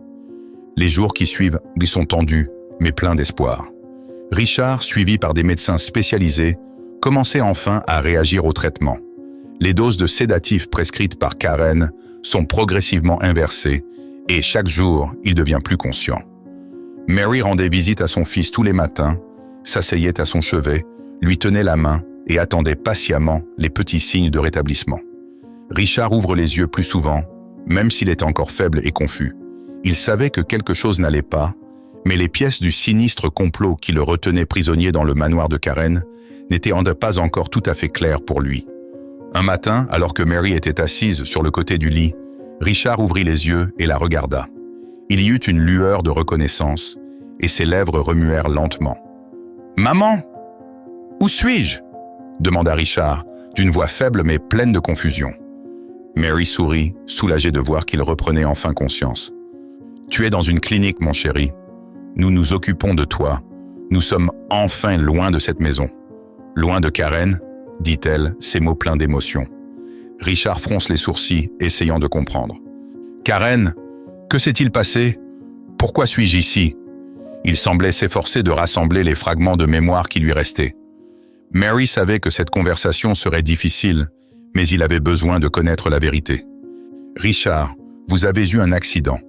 Les jours qui suivent lui sont tendus, mais pleins d'espoir. Richard, suivi par des médecins spécialisés, commençait enfin à réagir au traitement. Les doses de sédatifs prescrites par Karen sont progressivement inversées et chaque jour, il devient plus conscient. Mary rendait visite à son fils tous les matins, s'asseyait à son chevet, lui tenait la main et attendait patiemment les petits signes de rétablissement. Richard ouvre les yeux plus souvent, même s'il est encore faible et confus. Il savait que quelque chose n'allait pas, mais les pièces du sinistre complot qui le retenait prisonnier dans le manoir de Karen n'étaient pas encore tout à fait claires pour lui. Un matin, alors que Mary était assise sur le côté du lit, Richard ouvrit les yeux et la regarda. Il y eut une lueur de reconnaissance et ses lèvres remuèrent lentement. « Maman, où suis-je » demanda Richard, d'une voix faible mais pleine de confusion. Mary sourit, soulagée de voir qu'il reprenait enfin conscience. « Tu es dans une clinique, mon chéri. Nous nous occupons de toi. Nous sommes enfin loin de cette maison. Loin de Karen, dit-elle, ses mots pleins d'émotion. Richard fronce les sourcils, essayant de comprendre. « Karen, que s'est-il passé? Pourquoi suis-je ici ?» Il semblait s'efforcer de rassembler les fragments de mémoire qui lui restaient. Mary savait que cette conversation serait difficile, mais il avait besoin de connaître la vérité. « Richard, vous avez eu un accident.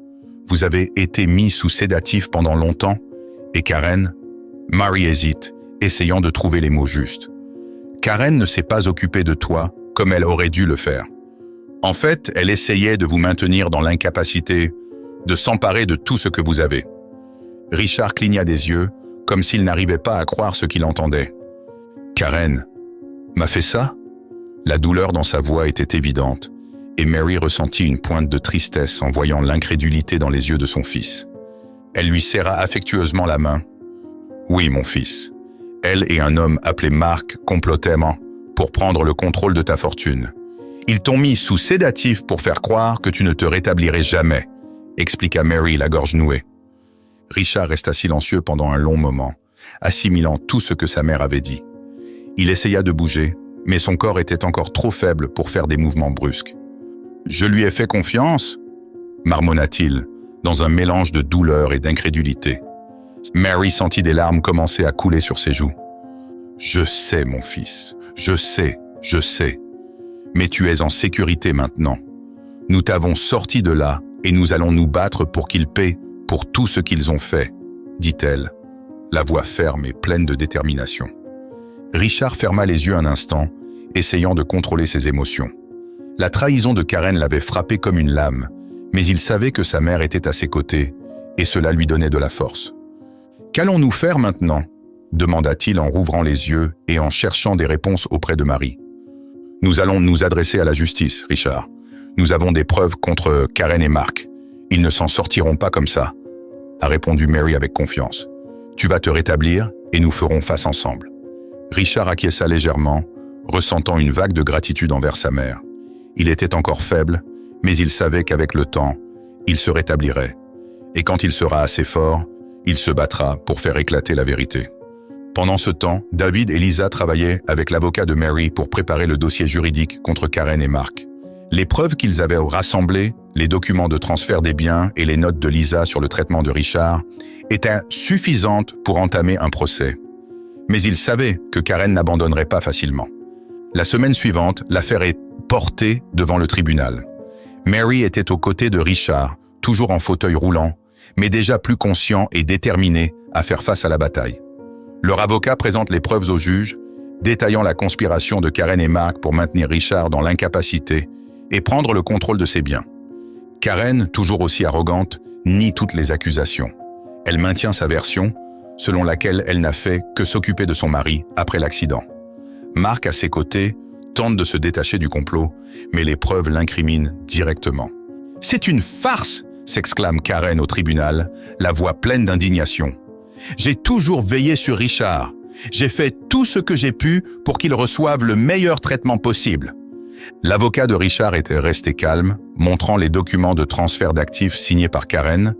Vous avez été mis sous sédatif pendant longtemps. Et Karen ?» Mary hésite, essayant de trouver les mots justes. « Karen ne s'est pas occupée de toi comme elle aurait dû le faire. En fait, elle essayait de vous maintenir dans l'incapacité de s'emparer de tout ce que vous avez. » Richard cligna des yeux, comme s'il n'arrivait pas à croire ce qu'il entendait. « Karen m'a fait ça ?» La douleur dans sa voix était évidente, et Mary ressentit une pointe de tristesse en voyant l'incrédulité dans les yeux de son fils. Elle lui serra affectueusement la main. « Oui, mon fils. Elle et un homme appelé Mark complotaient pour prendre le contrôle de ta fortune. Ils t'ont mis sous sédatif pour faire croire que tu ne te rétablirais jamais, » expliqua Mary, la gorge nouée. Richard resta silencieux pendant un long moment, assimilant tout ce que sa mère avait dit. Il essaya de bouger, mais son corps était encore trop faible pour faire des mouvements brusques. « Je lui ai fait confiance ?» marmonna-t-il, dans un mélange de douleur et d'incrédulité. Mary sentit des larmes commencer à couler sur ses joues. « Je sais, mon fils, je sais. Mais tu es en sécurité maintenant. Nous t'avons sorti de là et nous allons nous battre pour qu'ils paient pour tout ce qu'ils ont fait, » dit-elle, la voix ferme et pleine de détermination. Richard ferma les yeux un instant, essayant de contrôler ses émotions. La trahison de Karen l'avait frappé comme une lame, mais il savait que sa mère était à ses côtés, et cela lui donnait de la force. « Qu'allons-nous faire maintenant ?» demanda-t-il en rouvrant les yeux et en cherchant des réponses auprès de Marie. « Nous allons nous adresser à la justice, Richard. Nous avons des preuves contre Karen et Mark. Ils ne s'en sortiront pas comme ça, » a répondu Mary avec confiance. « Tu vas te rétablir et nous ferons face ensemble. » Richard acquiesça légèrement, ressentant une vague de gratitude envers sa mère. Il était encore faible, mais il savait qu'avec le temps, il se rétablirait. Et quand il sera assez fort, il se battra pour faire éclater la vérité. Pendant ce temps, David et Lisa travaillaient avec l'avocat de Mary pour préparer le dossier juridique contre Karen et Mark. Les preuves qu'ils avaient rassemblées, les documents de transfert des biens et les notes de Lisa sur le traitement de Richard, étaient suffisantes pour entamer un procès. Mais ils savaient que Karen n'abandonnerait pas facilement. La semaine suivante, l'affaire est portée devant le tribunal. Mary était aux côtés de Richard, toujours en fauteuil roulant, mais déjà plus conscient et déterminé à faire face à la bataille. Leur avocat présente les preuves au juge, détaillant la conspiration de Karen et Mark pour maintenir Richard dans l'incapacité et prendre le contrôle de ses biens. Karen, toujours aussi arrogante, nie toutes les accusations. Elle maintient sa version, selon laquelle elle n'a fait que s'occuper de son mari après l'accident. Mark, à ses côtés, tente de se détacher du complot, mais les preuves l'incriminent directement. « C'est une farce !» s'exclame Karen au tribunal, la voix pleine d'indignation. « J'ai toujours veillé sur Richard. J'ai fait tout ce que j'ai pu pour qu'il reçoive le meilleur traitement possible. » L'avocat de Richard était resté calme, montrant les documents de transfert d'actifs signés par Karen,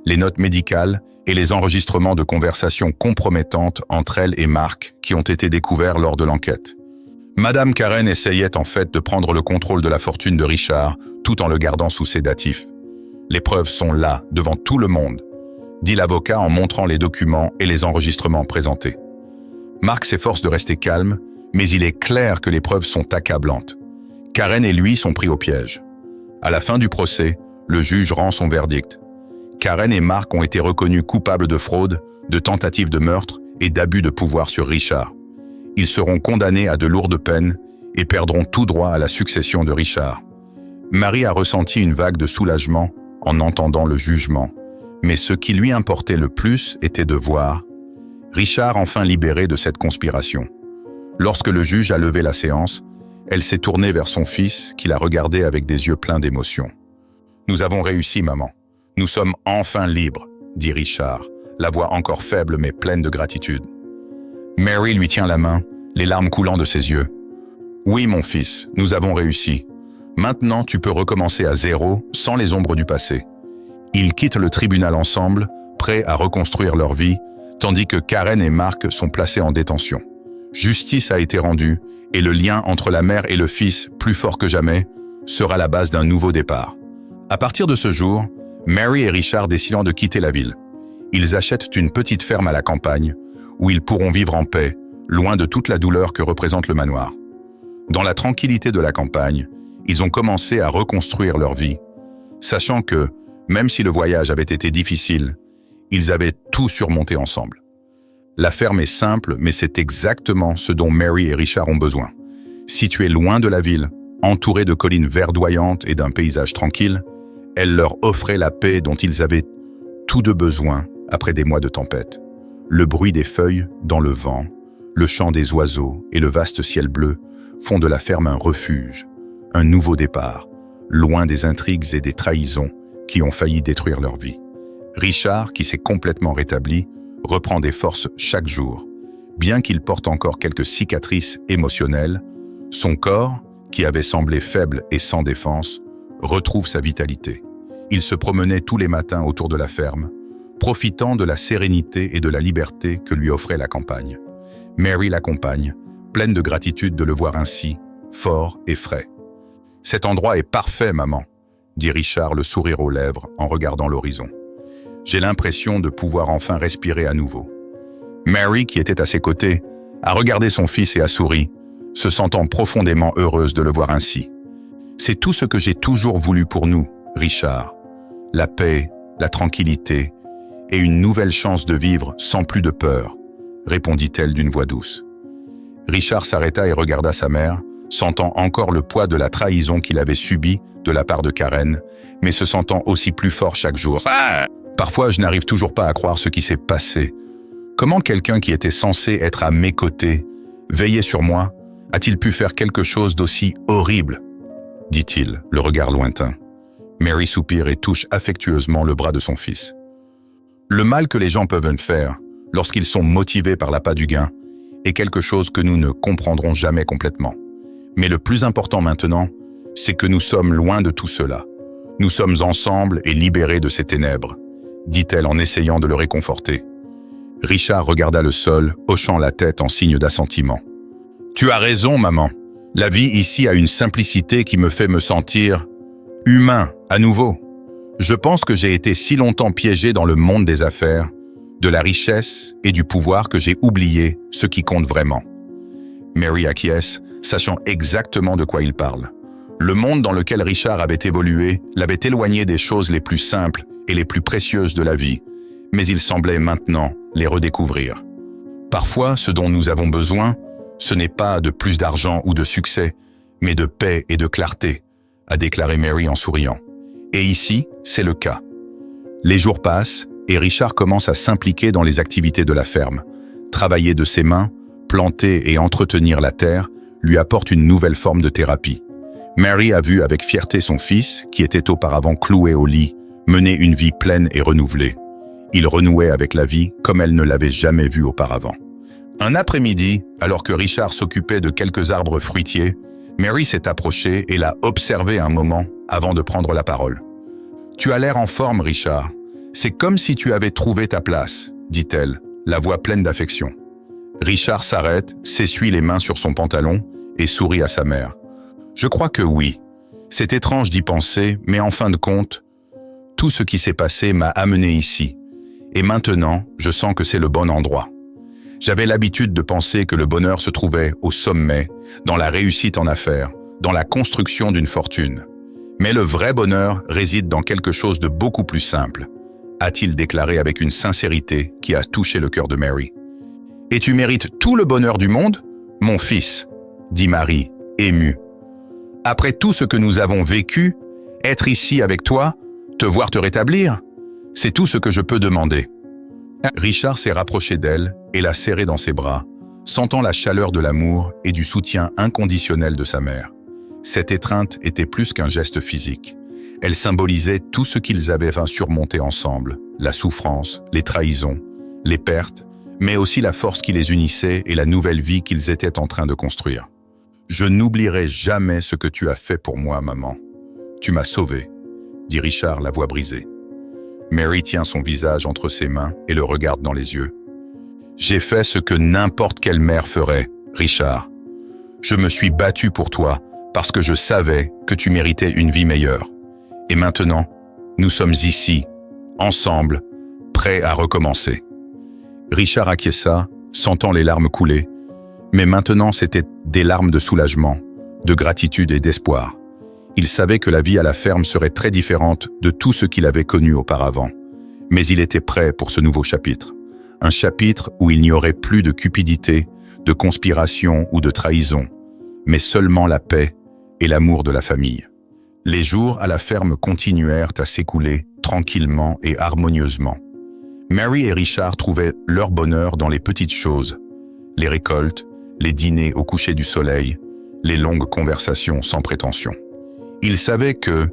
les notes médicales et les enregistrements de conversations compromettantes entre elle et Mark qui ont été découverts lors de l'enquête. Madame Karen essayait en fait de prendre le contrôle de la fortune de Richard tout en le gardant sous sédatif. « Les preuves sont là, devant tout le monde », dit l'avocat en montrant les documents et les enregistrements présentés. Mark s'efforce de rester calme, mais il est clair que les preuves sont accablantes. Karen et lui sont pris au piège. À la fin du procès, le juge rend son verdict. Karen et Mark ont été reconnus coupables de fraude, de tentative de meurtre et d'abus de pouvoir sur Richard. Ils seront condamnés à de lourdes peines et perdront tout droit à la succession de Richard. Marie a ressenti une vague de soulagement en entendant le jugement, mais ce qui lui importait le plus était de voir Richard enfin libéré de cette conspiration. Lorsque le juge a levé la séance, elle s'est tournée vers son fils, qui la regardait avec des yeux pleins d'émotion. « Nous avons réussi, maman. Nous sommes enfin libres, » dit Richard, la voix encore faible mais pleine de gratitude. Mary lui tient la main, les larmes coulant de ses yeux. « Oui, mon fils, nous avons réussi. Maintenant, tu peux recommencer à zéro, sans les ombres du passé. » Ils quittent le tribunal ensemble, prêts à reconstruire leur vie, tandis que Karen et Mark sont placés en détention. Justice a été rendue, et le lien entre la mère et le fils, plus fort que jamais, sera la base d'un nouveau départ. À partir de ce jour, Mary et Richard décident de quitter la ville. Ils achètent une petite ferme à la campagne, où ils pourront vivre en paix, loin de toute la douleur que représente le manoir. Dans la tranquillité de la campagne, ils ont commencé à reconstruire leur vie, sachant que, même si le voyage avait été difficile, ils avaient tout surmonté ensemble. La ferme est simple, mais c'est exactement ce dont Mary et Richard ont besoin. Située loin de la ville, entourée de collines verdoyantes et d'un paysage tranquille, elle leur offrait la paix dont ils avaient tous deux besoin après des mois de tempête. Le bruit des feuilles dans le vent, le chant des oiseaux et le vaste ciel bleu font de la ferme un refuge, un nouveau départ, loin des intrigues et des trahisons qui ont failli détruire leur vie. Richard, qui s'est complètement rétabli, reprend des forces chaque jour. Bien qu'il porte encore quelques cicatrices émotionnelles, son corps, qui avait semblé faible et sans défense, retrouve sa vitalité. Il se promenait tous les matins autour de la ferme, profitant de la sérénité et de la liberté que lui offrait la campagne. Mary l'accompagne, pleine de gratitude de le voir ainsi, fort et frais. « Cet endroit est parfait, maman », dit Richard, le sourire aux lèvres, en regardant l'horizon. « J'ai l'impression de pouvoir enfin respirer à nouveau. » Mary, qui était à ses côtés, a regardé son fils et a souri, se sentant profondément heureuse de le voir ainsi. « C'est tout ce que j'ai toujours voulu pour nous, Richard. La paix, la tranquillité et une nouvelle chance de vivre sans plus de peur, » répondit-elle d'une voix douce. Richard s'arrêta et regarda sa mère, sentant encore le poids de la trahison qu'il avait subie de la part de Karen, mais se sentant aussi plus fort chaque jour. « Parfois, je n'arrive toujours pas à croire ce qui s'est passé. Comment quelqu'un qui était censé être à mes côtés, veiller sur moi, a-t-il pu faire quelque chose d'aussi horrible ?» dit-il, le regard lointain. Mary soupire et touche affectueusement le bras de son fils. Le mal que les gens peuvent faire, lorsqu'ils sont motivés par l'appât du gain, est quelque chose que nous ne comprendrons jamais complètement. Mais le plus important maintenant, c'est que nous sommes loin de tout cela. Nous sommes ensemble et libérés de ces ténèbres, dit-elle en essayant de le réconforter. Richard regarda le sol, hochant la tête en signe d'assentiment. « Tu as raison, maman. La vie ici a une simplicité qui me fait me sentir humain, à nouveau. Je pense que j'ai été si longtemps piégé dans le monde des affaires, de la richesse et du pouvoir que j'ai oublié ce qui compte vraiment. » Mary acquiesce, sachant exactement de quoi il parle. Le monde dans lequel Richard avait évolué l'avait éloigné des choses les plus simples et les plus précieuses de la vie, mais il semblait maintenant les redécouvrir. Parfois, ce dont nous avons besoin, ce n'est pas de plus d'argent ou de succès, mais de paix et de clarté, a déclaré Mary en souriant. Et ici, c'est le cas. Les jours passent et Richard commence à s'impliquer dans les activités de la ferme. Travailler de ses mains, planter et entretenir la terre lui apporte une nouvelle forme de thérapie. Mary a vu avec fierté son fils, qui était auparavant cloué au lit, mener une vie pleine et renouvelée. Il renouait avec la vie comme elle ne l'avait jamais vue auparavant. Un après-midi, alors que Richard s'occupait de quelques arbres fruitiers, Mary s'est approchée et l'a observé un moment avant de prendre la parole. « Tu as l'air en forme, Richard. C'est comme si tu avais trouvé ta place, » dit-elle, la voix pleine d'affection. Richard s'arrête, s'essuie les mains sur son pantalon et sourit à sa mère. « Je crois que oui. C'est étrange d'y penser, mais en fin de compte, tout ce qui s'est passé m'a amené ici. Et maintenant, je sens que c'est le bon endroit. J'avais l'habitude de penser que le bonheur se trouvait au sommet, dans la réussite en affaires, dans la construction d'une fortune. Mais le vrai bonheur réside dans quelque chose de beaucoup plus simple, a-t-il déclaré avec une sincérité qui a touché le cœur de Mary. « Et tu mérites tout le bonheur du monde, mon fils, » dit Marie, émue. « Après tout ce que nous avons vécu, être ici avec toi, te voir te rétablir, c'est tout ce que je peux demander. » Richard s'est rapproché d'elle et l'a serrée dans ses bras, sentant la chaleur de l'amour et du soutien inconditionnel de sa mère. Cette étreinte était plus qu'un geste physique. Elle symbolisait tout ce qu'ils avaient surmonté ensemble, la souffrance, les trahisons, les pertes, mais aussi la force qui les unissait et la nouvelle vie qu'ils étaient en train de construire. « Je n'oublierai jamais ce que tu as fait pour moi, maman. Tu m'as sauvé, » dit Richard, la voix brisée. Mary tient son visage entre ses mains et le regarde dans les yeux. « J'ai fait ce que n'importe quelle mère ferait, Richard. Je me suis battu pour toi parce que je savais que tu méritais une vie meilleure. Et maintenant, nous sommes ici, ensemble, prêts à recommencer. » Richard acquiesça, sentant les larmes couler, mais maintenant c'étaient des larmes de soulagement, de gratitude et d'espoir. Il savait que la vie à la ferme serait très différente de tout ce qu'il avait connu auparavant. Mais il était prêt pour ce nouveau chapitre. Un chapitre où il n'y aurait plus de cupidité, de conspiration ou de trahison, mais seulement la paix et l'amour de la famille. Les jours à la ferme continuèrent à s'écouler tranquillement et harmonieusement. Mary et Richard trouvaient leur bonheur dans les petites choses, les récoltes, les dîners au coucher du soleil, les longues conversations sans prétention. Ils savaient que,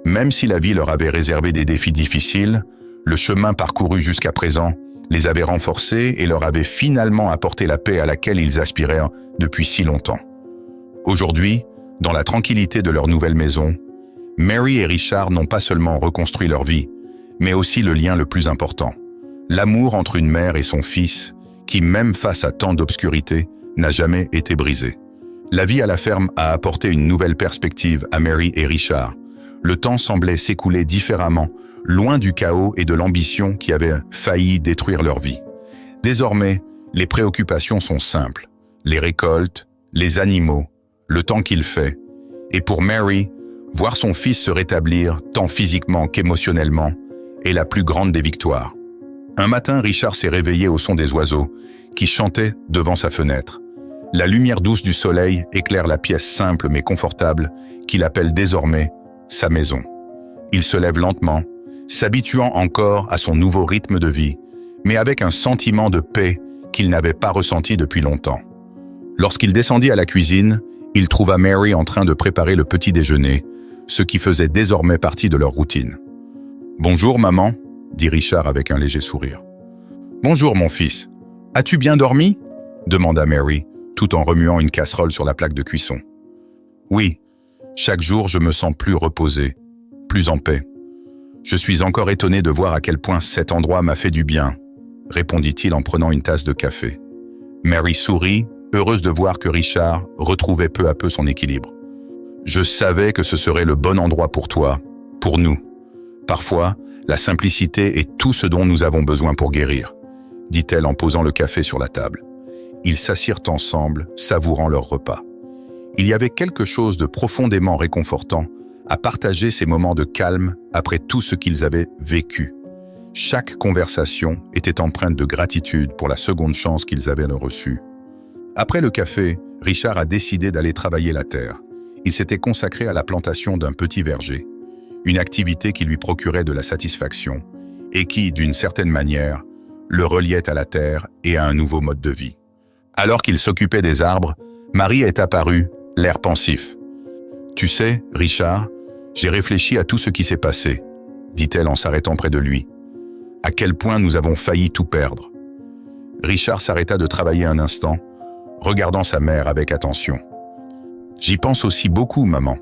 même si la vie leur avait réservé des défis difficiles, le chemin parcouru jusqu'à présent les avait renforcés et leur avait finalement apporté la paix à laquelle ils aspiraient depuis si longtemps. Aujourd'hui, dans la tranquillité de leur nouvelle maison, Mary et Richard n'ont pas seulement reconstruit leur vie, mais aussi le lien le plus important, l'amour entre une mère et son fils, qui, même face à tant d'obscurité, n'a jamais été brisé. La vie à la ferme a apporté une nouvelle perspective à Mary et Richard. Le temps semblait s'écouler différemment, loin du chaos et de l'ambition qui avaient failli détruire leur vie. Désormais, les préoccupations sont simples. Les récoltes, les animaux, le temps qu'il fait. Et pour Mary, voir son fils se rétablir, tant physiquement qu'émotionnellement, est la plus grande des victoires. Un matin, Richard s'est réveillé au son des oiseaux, qui chantaient devant sa fenêtre. La lumière douce du soleil éclaire la pièce simple mais confortable qu'il appelle désormais sa maison. Il se lève lentement, s'habituant encore à son nouveau rythme de vie, mais avec un sentiment de paix qu'il n'avait pas ressenti depuis longtemps. Lorsqu'il descendit à la cuisine, il trouva Mary en train de préparer le petit déjeuner, ce qui faisait désormais partie de leur routine. « Bonjour, maman », dit Richard avec un léger sourire. « Bonjour, mon fils. As-tu bien dormi ?» demanda Mary, tout en remuant une casserole sur la plaque de cuisson. « Oui, chaque jour je me sens plus reposé, plus en paix. Je suis encore étonné de voir à quel point cet endroit m'a fait du bien, répondit-il en prenant une tasse de café. Mary sourit, heureuse de voir que Richard retrouvait peu à peu son équilibre. Je savais que ce serait le bon endroit pour toi, pour nous. Parfois, la simplicité est tout ce dont nous avons besoin pour guérir, dit-elle en posant le café sur la table. Ils s'assirent ensemble, savourant leur repas. Il y avait quelque chose de profondément réconfortant à partager ces moments de calme après tout ce qu'ils avaient vécu. Chaque conversation était empreinte de gratitude pour la seconde chance qu'ils avaient reçue. Après le café, Richard a décidé d'aller travailler la terre. Il s'était consacré à la plantation d'un petit verger, une activité qui lui procurait de la satisfaction et qui, d'une certaine manière, le reliait à la terre et à un nouveau mode de vie. Alors qu'il s'occupait des arbres, Marie est apparue, l'air pensif. « Tu sais, Richard, j'ai réfléchi à tout ce qui s'est passé, » dit-elle en s'arrêtant près de lui. « À quel point nous avons failli tout perdre. » Richard s'arrêta de travailler un instant, regardant sa mère avec attention. « J'y pense aussi beaucoup, maman.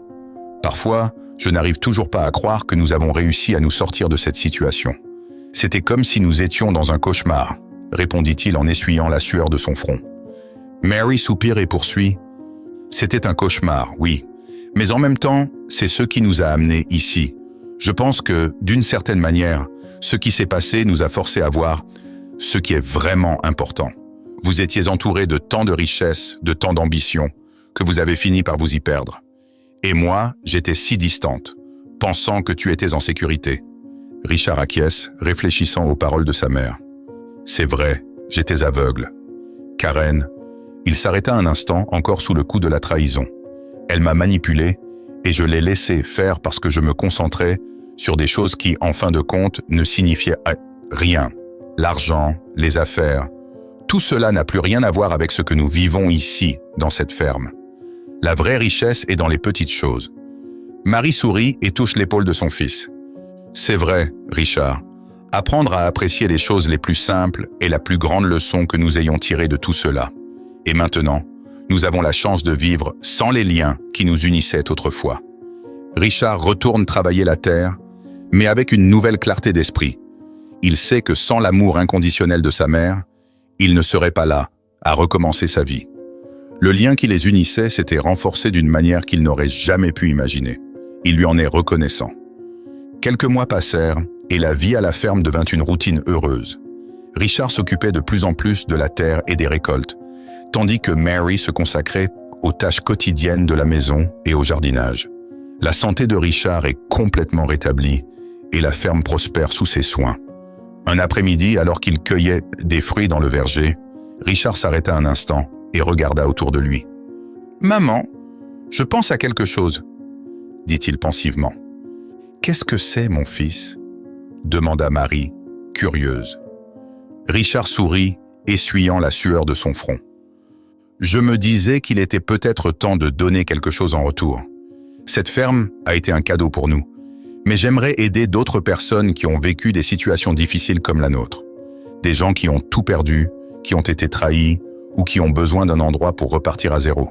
Parfois, je n'arrive toujours pas à croire que nous avons réussi à nous sortir de cette situation. C'était comme si nous étions dans un cauchemar, » répondit-il en essuyant la sueur de son front. Mary soupire et poursuit. « C'était un cauchemar, oui. Mais en même temps, c'est ce qui nous a amenés ici. Je pense que, d'une certaine manière, ce qui s'est passé nous a forcés à voir ce qui est vraiment important. Vous étiez entouré de tant de richesses, de tant d'ambition, que vous avez fini par vous y perdre. Et moi, j'étais si distante, pensant que tu étais en sécurité. » Richard acquiesce, réfléchissant aux paroles de sa mère. « C'est vrai, j'étais aveugle. Karen, » il s'arrêta un instant, encore sous le coup de la trahison. « Elle m'a manipulé et je l'ai laissé faire parce que je me concentrais sur des choses qui, en fin de compte, ne signifiaient rien. L'argent, les affaires, tout cela n'a plus rien à voir avec ce que nous vivons ici, dans cette ferme. La vraie richesse est dans les petites choses. » Marie sourit et touche l'épaule de son fils. « C'est vrai, Richard. Apprendre à apprécier les choses les plus simples est la plus grande leçon que nous ayons tirée de tout cela. Et maintenant, nous avons la chance de vivre sans les liens qui nous unissaient autrefois. » Richard retourne travailler la terre, mais avec une nouvelle clarté d'esprit. Il sait que sans l'amour inconditionnel de sa mère, il ne serait pas là, à recommencer sa vie. Le lien qui les unissait s'était renforcé d'une manière qu'il n'aurait jamais pu imaginer. Il lui en est reconnaissant. Quelques mois passèrent et la vie à la ferme devint une routine heureuse. Richard s'occupait de plus en plus de la terre et des récoltes, tandis que Mary se consacrait aux tâches quotidiennes de la maison et au jardinage. La santé de Richard est complètement rétablie et la ferme prospère sous ses soins. Un après-midi, alors qu'il cueillait des fruits dans le verger, Richard s'arrêta un instant et regarda autour de lui. « Maman, je pense à quelque chose, » dit-il pensivement. « Qu'est-ce que c'est, mon fils ?» demanda Marie, curieuse. Richard sourit, essuyant la sueur de son front. « Je me disais qu'il était peut-être temps de donner quelque chose en retour. Cette ferme a été un cadeau pour nous, mais j'aimerais aider d'autres personnes qui ont vécu des situations difficiles comme la nôtre. Des gens qui ont tout perdu, qui ont été trahis ou qui ont besoin d'un endroit pour repartir à zéro. »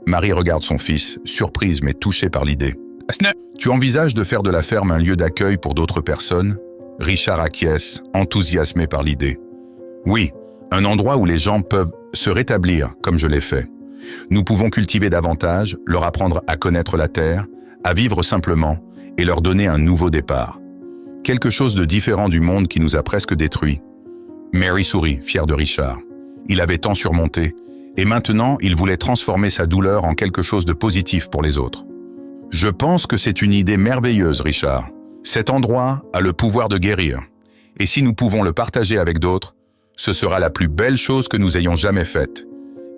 Marie regarde son fils, surprise mais touchée par l'idée. « Tu envisages de faire de la ferme un lieu d'accueil pour d'autres personnes ?» Richard acquiesce, enthousiasmé par l'idée. « Oui, un endroit où les gens peuvent se rétablir comme je l'ai fait. Nous pouvons cultiver davantage, leur apprendre à connaître la terre, à vivre simplement et leur donner un nouveau départ. Quelque chose de différent du monde qui nous a presque détruits. » Mary sourit, fière de Richard. Il avait tant surmonté, et maintenant il voulait transformer sa douleur en quelque chose de positif pour les autres. « Je pense que c'est une idée merveilleuse, Richard. Cet endroit a le pouvoir de guérir, et si nous pouvons le partager avec d'autres, ce sera la plus belle chose que nous ayons jamais faite, »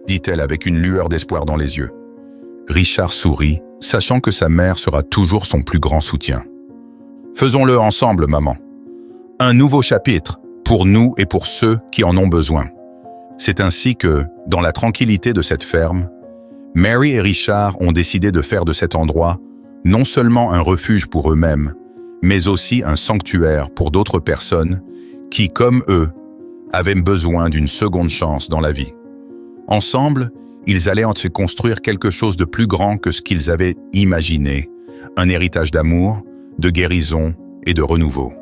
dit-elle avec une lueur d'espoir dans les yeux. Richard sourit, sachant que sa mère sera toujours son plus grand soutien. « Faisons-le ensemble, maman. Un nouveau chapitre, pour nous et pour ceux qui en ont besoin. » C'est ainsi que, dans la tranquillité de cette ferme, Mary et Richard ont décidé de faire de cet endroit non seulement un refuge pour eux-mêmes, mais aussi un sanctuaire pour d'autres personnes qui, comme eux, avaient besoin d'une seconde chance dans la vie. Ensemble, ils allaient en se construire quelque chose de plus grand que ce qu'ils avaient imaginé, un héritage d'amour, de guérison et de renouveau.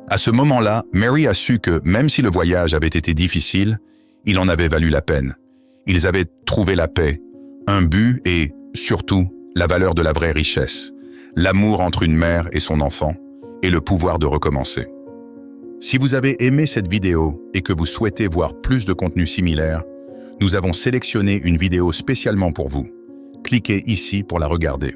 À ce moment-là, Mary a su que, même si le voyage avait été difficile, il en avait valu la peine. Ils avaient trouvé la paix, un but et, surtout, la valeur de la vraie richesse, l'amour entre une mère et son enfant, et le pouvoir de recommencer. Si vous avez aimé cette vidéo et que vous souhaitez voir plus de contenu similaire, nous avons sélectionné une vidéo spécialement pour vous. Cliquez ici pour la regarder.